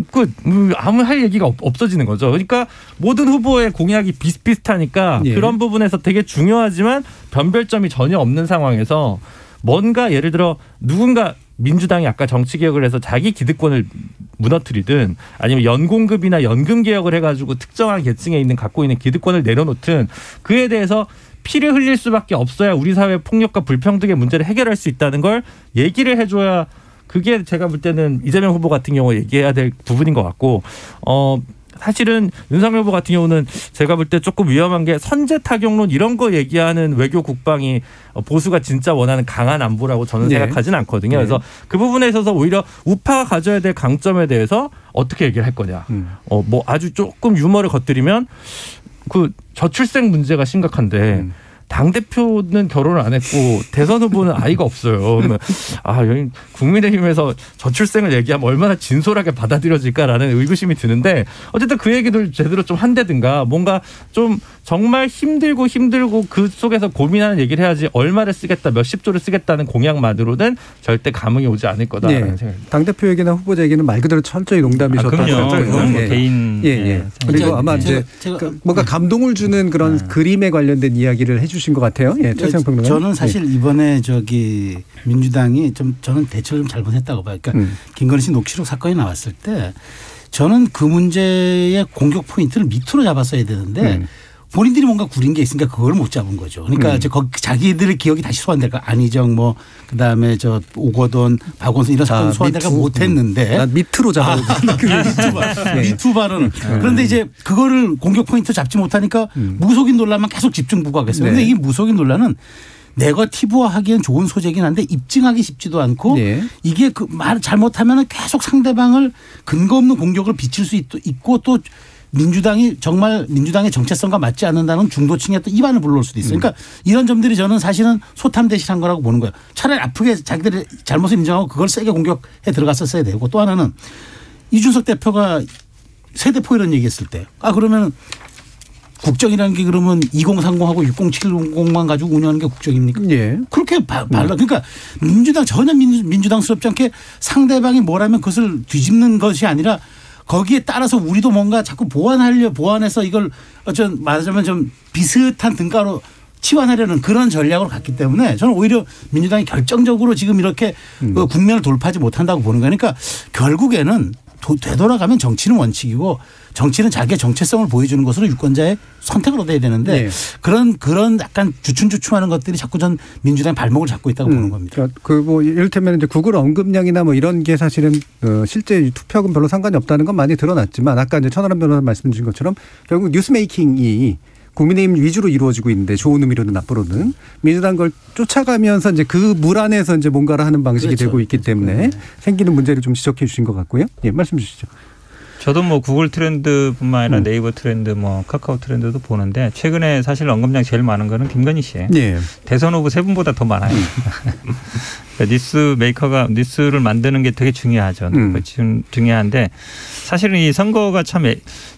끝. 아무 할 얘기가 없어지는 거죠. 그러니까 모든 후보의 공약이 비슷비슷하니까 그런 부분에서 되게 중요하지만 변별점이 전혀 없는 상황에서 뭔가 예를 들어 누군가 민주당이 아까 정치개혁을 해서 자기 기득권을 무너뜨리든 아니면 연공급이나 연금개혁을 해가지고 특정한 계층에 갖고 있는 기득권을 내려놓든 그에 대해서 피를 흘릴 수밖에 없어야 우리 사회 폭력과 불평등의 문제를 해결할 수 있다는 걸 얘기를 해줘야 그게 제가 볼 때는 이재명 후보 같은 경우 얘기해야 될 부분인 것 같고 사실은 윤석열 후보 같은 경우는 제가 볼 때 조금 위험한 게 선제 타격론 이런 거 얘기하는 외교 국방이 보수가 진짜 원하는 강한 안보라고 저는 생각하진 않거든요. 그래서 그 부분에 있어서 오히려 우파가 가져야 될 강점에 대해서 어떻게 얘기를 할 거냐. 뭐 아주 조금 유머를 겉들이면 그 저출생 문제가 심각한데 당대표는 결혼을 안 했고 대선 후보는 아이가 없어요. 여기 국민의힘에서 저출생을 얘기하면 얼마나 진솔하게 받아들여질까라는 의구심이 드는데 어쨌든 그 얘기들 제대로 좀 한다든가 뭔가 좀 정말 힘들고 그 속에서 고민하는 얘기를 해야지 얼마를 쓰겠다 몇십조를 쓰겠다는 공약만으로는 절대 감흥이 오지 않을 거다라는 생각입니다. 당대표 얘기나 후보자 얘기는 말 그대로 철저히 농담이셨다고 그럼요. 개인. 그리고 아마 이제 뭔가 감동을 주는 그런 그림에 관련된 이야기를 해주신 것 같아요. 최세영 평론가. 저는 사실 이번에 민주당이 저는 대처를 좀 잘못했다고 봐요. 그러니까 김건희 씨 녹취록 사건이 나왔을 때 저는 그 문제의 공격 포인트를 밑으로 잡았어야 되는데 본인들이 뭔가 구린 게 있으니까 그걸 못 잡은 거죠. 그러니까 자기들의 기억이 다시 소환될까. 안희정 그다음에 오거돈 박원순 이런 사건 소환될까 못했는데. 난 밑으로 잡아. 미투 발언을. 그런데 이제 그거를 공격 포인트 잡지 못하니까 무속인 논란만 계속 집중 부각했어요. 그런데 이 무속인 논란은 네거티브화하기엔 좋은 소재긴 한데 입증하기 쉽지도 않고 네. 이게 그 말 잘못하면 계속 상대방을 근거 없는 공격을 비칠 수 있고 또 민주당이 정말 민주당의 정체성과 맞지 않는다는 중도층의 또 이반을 불러올 수도 있어요. 그러니까 이런 점들이 저는 사실은 소탐대실한 거라고 보는 거예요. 차라리 아프게 자기들의 잘못을 인정하고 그걸 세게 공격해 들어갔었어야 되고 또 하나는 이준석 대표가 세대포 이런 얘기했을 때 그러면 국정이라는 게 그러면 2030하고 6070만 가지고 운영하는 게 국정입니까? 예. 그렇게 그러니까 민주당 전혀 민주당스럽지 않게 상대방이 뭐라면 그것을 뒤집는 것이 아니라 거기에 따라서 우리도 뭔가 자꾸 보완해서 이걸 말하자면 좀 비슷한 등가로 치환하려는 그런 전략으로 갔기 때문에 저는 오히려 민주당이 결정적으로 지금 이렇게 국면을 돌파하지 못한다고 보는 거예요. 그러니까 결국에는 되돌아가면 정치는 원칙이고 정치는 자기의 정체성을 보여주는 것으로 유권자의 선택을 얻어야 되는데 네. 그런 약간 주춤주춤하는 것들이 자꾸 전 민주당의 발목을 잡고 있다고 보는 겁니다. 그러니까 그 뭐 이를테면 이제 구글 언급량이나 뭐 이런 게 사실은 실제 투표하고는 별로 상관이 없다는 건 많이 드러났지만 아까 이제 천하람 변호사 말씀 주신 것처럼 결국 뉴스메이킹이 국민의힘 위주로 이루어지고 있는데 좋은 의미로는 나쁘로는 민주당 걸 쫓아가면서 이제 그 물 안에서 이제 뭔가를 하는 방식이 그렇죠. 되고 있기 때문에 생기는 문제를 좀 지적해 주신 것 같고요. 예, 말씀 주시죠. 저도 뭐 구글 트렌드뿐만 아니라 네이버 트렌드 뭐 카카오 트렌드도 보는데 최근에 사실 언급량 제일 많은 거는 김건희 씨예요. 네. 대선 후보 세 분보다 더 많아요. 그러니까 뉴스 메이커가 뉴스를 만드는 게 되게 중요하죠. 중요한데 사실은 이 선거가 참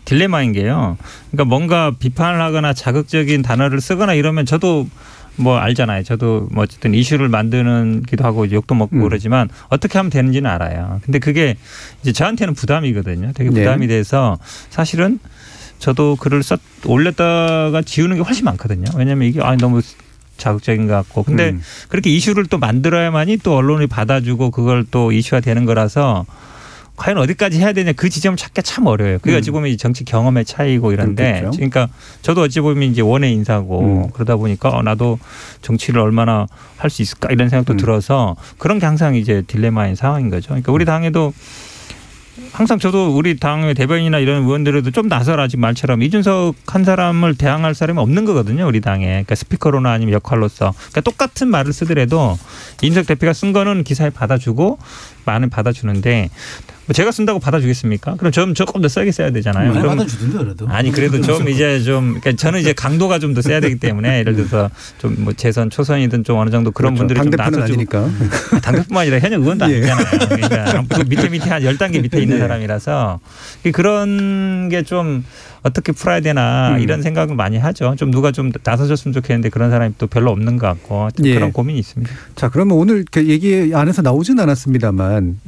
딜레마인 게요. 그러니까 뭔가 비판을 하거나 자극적인 단어를 쓰거나 이러면 저도 뭐 알잖아요. 저도 뭐 어쨌든 이슈를 만드는기도 하고 욕도 먹고 그러지만 어떻게 하면 되는지는 알아요. 근데 그게 이제 저한테는 부담이거든요. 되게 부담이 돼서 사실은 저도 글을 올렸다가 지우는 게 훨씬 많거든요. 왜냐하면 이게 너무 자극적인 것 같고. 근데 그렇게 이슈를 또 만들어야만이 또 언론이 받아주고 그걸 또 이슈화 되는 거라서 과연 어디까지 해야 되냐 그 지점을 찾기가 참 어려워요. 그게 어찌 보면 정치 경험의 차이고 이런데 그렇겠죠. 그러니까 저도 어찌 보면 이제 원외 인사고 그러다 보니까 나도 정치를 얼마나 할 수 있을까 이런 생각도 들어서 그런 게 항상 이제 딜레마인 상황인 거죠. 그러니까 우리 당에도 항상 저도 우리 당의 대변인이나 이런 의원들에도 좀 나서라 지금 말처럼 이준석 한 사람을 대항할 사람이 없는 거거든요. 우리 당에. 그러니까 스피커로나 아니면 역할로서. 그러니까 똑같은 말을 쓰더라도 이준석 대표가 쓴 거는 기사에 받아주고 많은 받아주는데 제가 쓴다고 받아주겠습니까? 그럼 좀 조금 더 세게 써야 되잖아요. 많이 받아주던데 그래도. 아니 그래도 좀 이제 좀 그러니까 저는 이제 강도가 좀 더 세야 되기 때문에 예를 들어서 좀 뭐 재선 초선이든 좀 어느 정도 그런 그렇죠. 분들이 좀 나서주니까. 당대뿐만 아니라 현역 의원도 아니잖아요. 그러니까 그 밑에 한 10단계 밑에 있는 사람이라서 그런 게 좀 어떻게 풀어야 되나 이런 생각을 많이 하죠. 좀 누가 좀 나서줬으면 좋겠는데 그런 사람이 또 별로 없는 것 같고 그런 고민이 있습니다. 자, 그러면 오늘 그 얘기 안에서 나오진 않았습니다만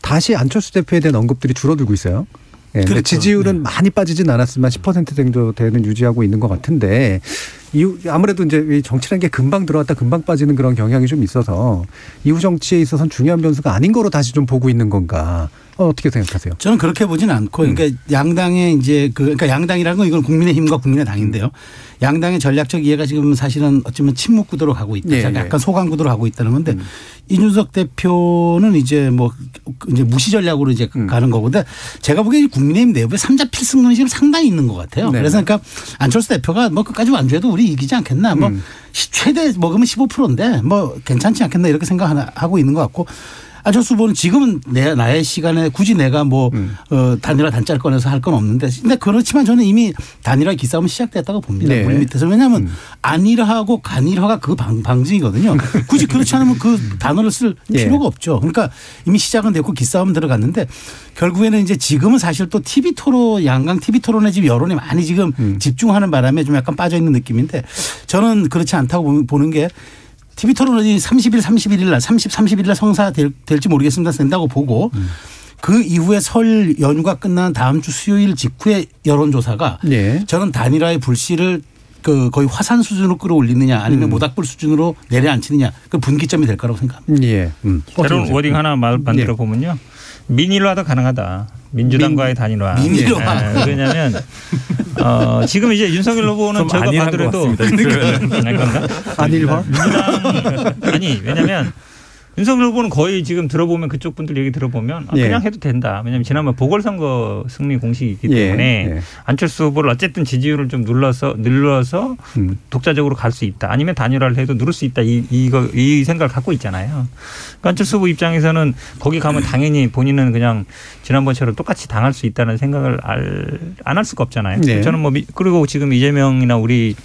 다시 안철수 대표에 대한 언급들이 줄어들고 있어요. 네, 그렇죠. 지지율은 많이 빠지진 않았지만 10% 정도대는 유지하고 있는 것 같은데 아무래도 이제 정치라는 게 금방 들어왔다 금방 빠지는 그런 경향이 좀 있어서 이후 정치에 있어서는 중요한 변수가 아닌 거로 다시 좀 보고 있는 건가? 어떻게 생각하세요? 저는 그렇게 보지는 않고, 그러니까 양당의 이제 그러니까 양당이라는 건 이건 국민의힘과 국민의당인데요. 양당의 전략적 이해가 지금 사실은 어쩌면 침묵 구도로 가고 있다. 약간 소강 구도로 가고 있다는 건데 이준석 대표는 이제 뭐 이제 무시 전략으로 이제 가는 거보다 제가 보기에 국민의힘 내부에 삼자 필승론이 지금 상당히 있는 것 같아요. 네. 그래서 그러니까 안철수 대표가 뭐 끝까지 완주해도 우리 이기지 않겠나. 뭐 최대 먹으면 15%인데 뭐 괜찮지 않겠나 이렇게 생각하고 있는 것 같고. 안철수 후보는 지금은 나의 시간에 굳이 내가 뭐 단일화 단짜를 꺼내서 할 건 없는데 근데 그렇지만 저는 이미 단일화 기싸움은 시작됐다고 봅니다. 물 밑에서. 왜냐하면 안일화하고 간일화가 그 방증이거든요. 굳이 그렇지 않으면 그 단어를 쓸 필요가 없죠. 그러니까 이미 시작은 됐고 기싸움은 들어갔는데 결국에는 이제 지금은 사실 또 TV 토론 양강 TV 토론에 지금 여론이 많이 지금 집중하는 바람에 좀 약간 빠져 있는 느낌인데 저는 그렇지 않다고 보는 게 TV 토론이 31일 날 성사될지 모르겠습니다. 된다고 보고 그 이후에 설 연휴가 끝난 다음 주 수요일 직후에 여론조사가 저는 단일화의 불씨를 거의 화산 수준으로 끌어올리느냐 아니면 모닥불 수준으로 내려앉히느냐 그 분기점이 될 거라고 생각합니다. 새로운 워딩 하나 만들어 보면요. 민일화도 가능하다. 민주당과의 단일화. 민일화. 왜냐하면 지금 이제 윤석열 후보는 저희가 봐더라도 안일화? 아니 왜냐하면 윤석열 후보는 거의 지금 들어보면 그쪽 분들 얘기 들어보면 그냥 해도 된다. 왜냐하면 지난번 보궐선거 승리 공식이 있기 때문에 안철수 후보를 어쨌든 지지율을 좀 눌러서 독자적으로 갈 수 있다. 아니면 단일화를 해도 누를 수 있다. 이 생각을 갖고 있잖아요. 그러니까 안철수 후보 입장에서는 거기 가면 당연히 본인은 그냥 지난번처럼 똑같이 당할 수 있다는 생각을 안 할 수가 없잖아요. 저는 그리고 지금 이재명이나 우리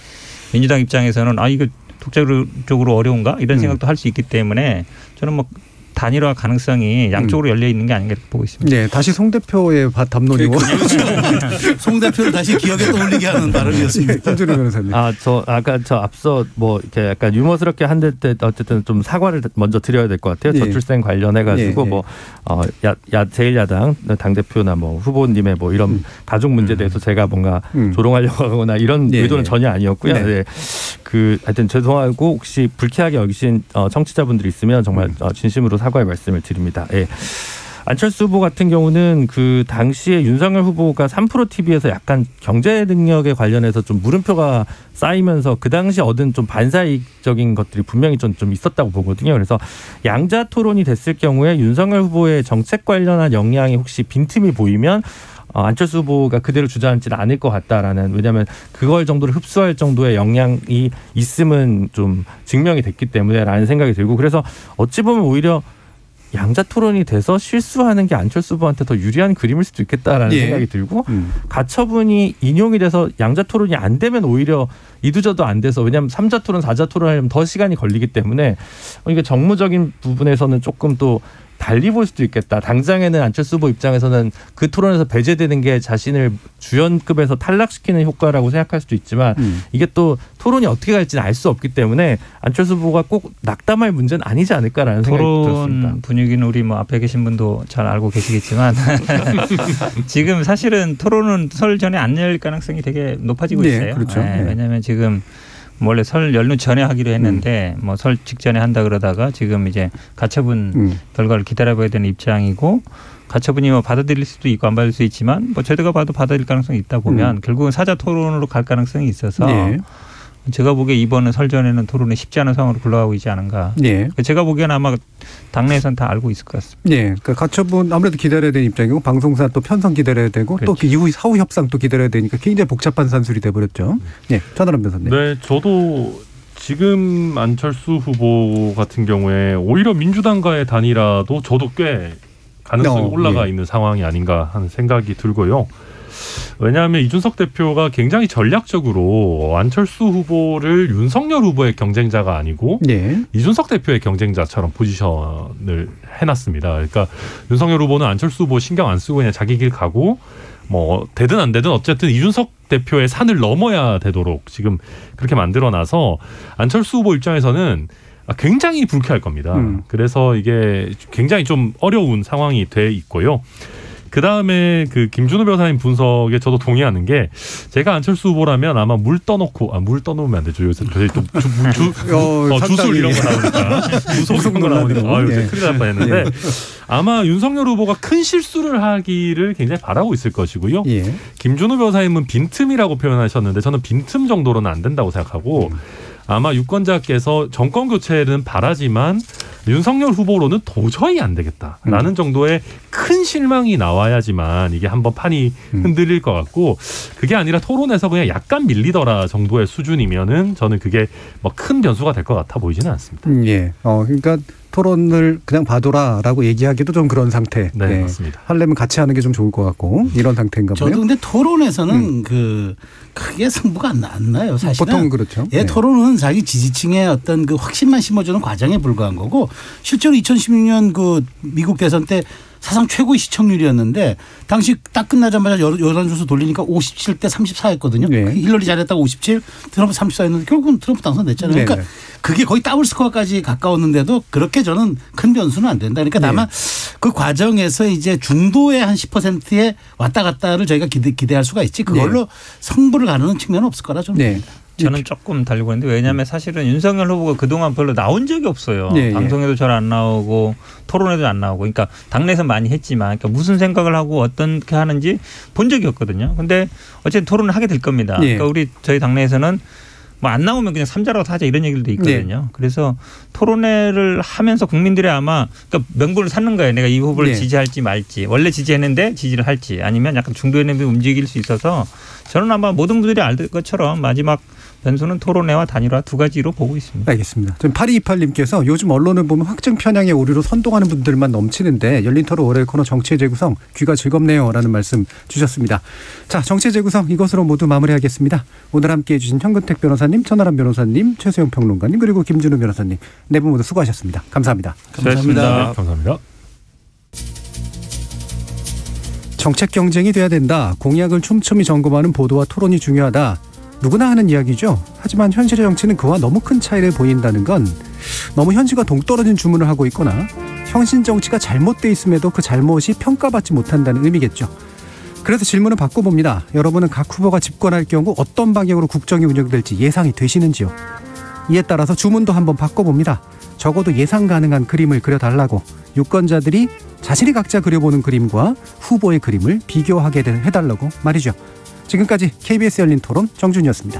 민주당 입장에서는 이거 독자적으로 어려운가 이런 생각도 할 수 있기 때문에 저는 단일화 가능성이 양쪽으로 열려 있는 게 아닌가 이렇게 보고 있습니다. 네, 다시 송 대표의 담론이고 송 대표를 다시 기억에 떠올리게 하는 발언이었습니다. 김준우 변호사님. 아까 앞서 이렇게 약간 유머스럽게 한데 어쨌든 좀 사과를 먼저 드려야 될 것 같아요. 저출생 관련해가지고 제1야당 당 대표나 후보님의 이런 가족 문제에 대해서 제가 뭔가 조롱하려고 하거나 이런 의도는 전혀 아니었고요. 하여튼 죄송하고 혹시 불쾌하게 여기신 청취자분들이 있으면 정말 진심으로 사과의 말씀을 드립니다. 안철수 후보 같은 경우는 그 당시에 윤석열 후보가 3프로 TV에서 약간 경제 능력에 관련해서 좀 물음표가 쌓이면서 그 당시 얻은 좀 반사이익적인 것들이 분명히 좀 있었다고 보거든요. 그래서 양자 토론이 됐을 경우에 윤석열 후보의 정책 관련한 역량이 혹시 빈틈이 보이면 안철수 후보가 그대로 주저앉지는 않을 것 같다라는, 왜냐하면 그걸 정도를 흡수할 정도의 역량이 있음은 좀 증명이 됐기 때문에라는 생각이 들고, 그래서 어찌 보면 오히려 양자 토론이 돼서 실수하는 게 안철수 후보한테 더 유리한 그림일 수도 있겠다라는 생각이 들고, 가처분이 인용이 돼서 양자 토론이 안 되면 오히려 이두저도 안 돼서, 왜냐하면 3자 토론, 4자 토론 하려면 더 시간이 걸리기 때문에 이게 정무적인 부분에서는 조금 또 달리 볼 수도 있겠다. 당장에는 안철수 후보 입장에서는 그 토론에서 배제되는 게 자신을 주연급에서 탈락시키는 효과라고 생각할 수도 있지만 이게 또 토론이 어떻게 갈지는 알 수 없기 때문에 안철수 후보가 꼭 낙담할 문제는 아니지 않을까라는 생각이 들었습니다. 토론 분위기는 우리 앞에 계신 분도 잘 알고 계시겠지만 지금 사실은 토론은 설 전에 안 열릴 가능성이 되게 높아지고 있어요. 그렇죠. 왜냐하면 지금 원래 설 연휴 전에 하기로 했는데 설 직전에 한다 그러다가 지금 이제 가처분 결과를 기다려봐야 되는 입장이고, 가처분이 받아들일 수도 있고 안 받을 수 있지만 저희가 봐도 받아들일 가능성이 있다 보면 결국은 사자 토론으로 갈 가능성이 있어서 제가 보기에 이번은 설 전에는 토론이 쉽지 않은 상황으로 굴러가고 있지 않은가. 제가 보기에는 아마 당내에서는 다 알고 있을 것 같습니다. 그러니까 가처분 아무래도 기다려야 되는 입장이고, 방송사 또 편성 기다려야 되고, 그렇죠. 또 이후 사후 협상 또 기다려야 되니까 굉장히 복잡한 산술이 돼버렸죠. 전하람 변호사님. 네, 저도 지금 안철수 후보 같은 경우에 오히려 민주당과의 단일화도 저도 꽤 가능성이 올라가 있는 상황이 아닌가 하는 생각이 들고요. 왜냐하면 이준석 대표가 굉장히 전략적으로 안철수 후보를 윤석열 후보의 경쟁자가 아니고 이준석 대표의 경쟁자처럼 포지션을 해놨습니다. 그러니까 윤석열 후보는 안철수 후보 신경 안 쓰고 그냥 자기 길 가고, 되든 안 되든 어쨌든 이준석 대표의 산을 넘어야 되도록 지금 그렇게 만들어놔서 안철수 후보 입장에서는 굉장히 불쾌할 겁니다. 그래서 이게 굉장히 좀 어려운 상황이 돼 있고요. 그 다음에 김준우 변호사님 분석에 저도 동의하는 게, 제가 안철수 후보라면 아마 물 떠놓으면 안 되죠. 요새 주술 이런 거 나오니까. 무속 거 나오니까. 요새 큰일 날 뻔했는데, 아마 윤석열 후보가 큰 실수를 하기를 굉장히 바라고 있을 것이고요. 김준우 변호사님은 빈틈이라고 표현하셨는데, 저는 빈틈 정도로는 안 된다고 생각하고, 아마 유권자께서 정권 교체는 바라지만 윤석열 후보로는 도저히 안 되겠다라는 정도의 큰 실망이 나와야지만 이게 한번 판이 흔들릴 것 같고, 그게 아니라 토론에서 그냥 약간 밀리더라 정도의 수준이면은 저는 그게 큰 변수가 될 것 같아 보이지는 않습니다. 그러니까 토론을 그냥 봐둬라라고 얘기하기도 좀 그런 상태. 네, 맞습니다. 하려면 같이 하는 게 좀 좋을 것 같고, 이런 상태인가 보네요. 저도 근데 토론에서는 크게 승부가 안 나요, 사실은. 보통 그렇죠. 토론은 자기 지지층의 어떤 확신만 심어주는 과정에 불과한 거고, 실제로 2016년 미국 대선 때 사상 최고의 시청률이었는데, 당시 딱 끝나자마자 여론조사 돌리니까 57대 34였거든요. 힐러리 잘했다고 57, 트럼프 34였는데 결국은 트럼프 당선됐잖아요. 그러니까 그게 거의 더블 스코어까지 가까웠는데도 그렇게 저는 큰 변수는 안 된다. 그러니까 다만 그 과정에서 이제 중도의 한 10%에 왔다 갔다를 저희가 기대할 수가 있지, 그걸로 승부를 가르는 측면은 없을 거라 저는 봅니다. 저는 조금 달리고 있는데, 왜냐하면 사실은 윤석열 후보가 그동안 별로 나온 적이 없어요. 방송에도 잘 안 나오고 토론에도 안 나오고, 그러니까 당내에서 많이 했지만 무슨 생각을 하고 어떻게 하는지 본 적이 없거든요. 근데 어쨌든 토론을 하게 될 겁니다. 그러니까 저희 당내에서는 뭐 안 나오면 그냥 삼자라고 하자 이런 얘기도 있거든요. 네. 그래서 토론회를 하면서 국민들이 아마 그러니까 명분을 찾는 거예요. 내가 이 후보를 네. 지지할지 말지. 원래 지지했는데 지지를 할지 아니면 약간 중도의 내부 움직일 수 있어서 저는 아마 모든 분들이 알 것처럼 마지막 변수는 토론회와 단일화 두 가지로 보고 있습니다. 알겠습니다. 지금 8228님께서 요즘 언론을 보면 확증 편향의 오류로 선동하는 분들만 넘치는데 열린 토론 월요일 코너 정치의 재구성 귀가 즐겁네요 라는 말씀 주셨습니다. 자, 정치의 재구성 이것으로 모두 마무리하겠습니다. 오늘 함께해 주신 현근택 변호사님, 천하람 변호사님, 최수영 평론가님 그리고 김준우 변호사님 네 분 모두 수고하셨습니다. 감사합니다. 감사합니다. 감사합니다. 정책 경쟁이 돼야 된다. 공약을 촘촘히 점검하는 보도와 토론이 중요하다. 누구나 하는 이야기죠. 하지만 현실의 정치는 그와 너무 큰 차이를 보인다는 건 너무 현실과 동떨어진 주문을 하고 있거나 현실 정치가 잘못돼 있음에도 그 잘못이 평가받지 못한다는 의미겠죠. 그래서 질문을 바꿔봅니다. 여러분은 각 후보가 집권할 경우 어떤 방향으로 국정이 운영될지 예상이 되시는지요? 이에 따라서 주문도 한번 바꿔봅니다. 적어도 예상 가능한 그림을 그려달라고 유권자들이 자신이 각자 그려보는 그림과 후보의 그림을 비교하게 해달라고 말이죠. 지금까지 KBS 열린 토론 정준이었습니다.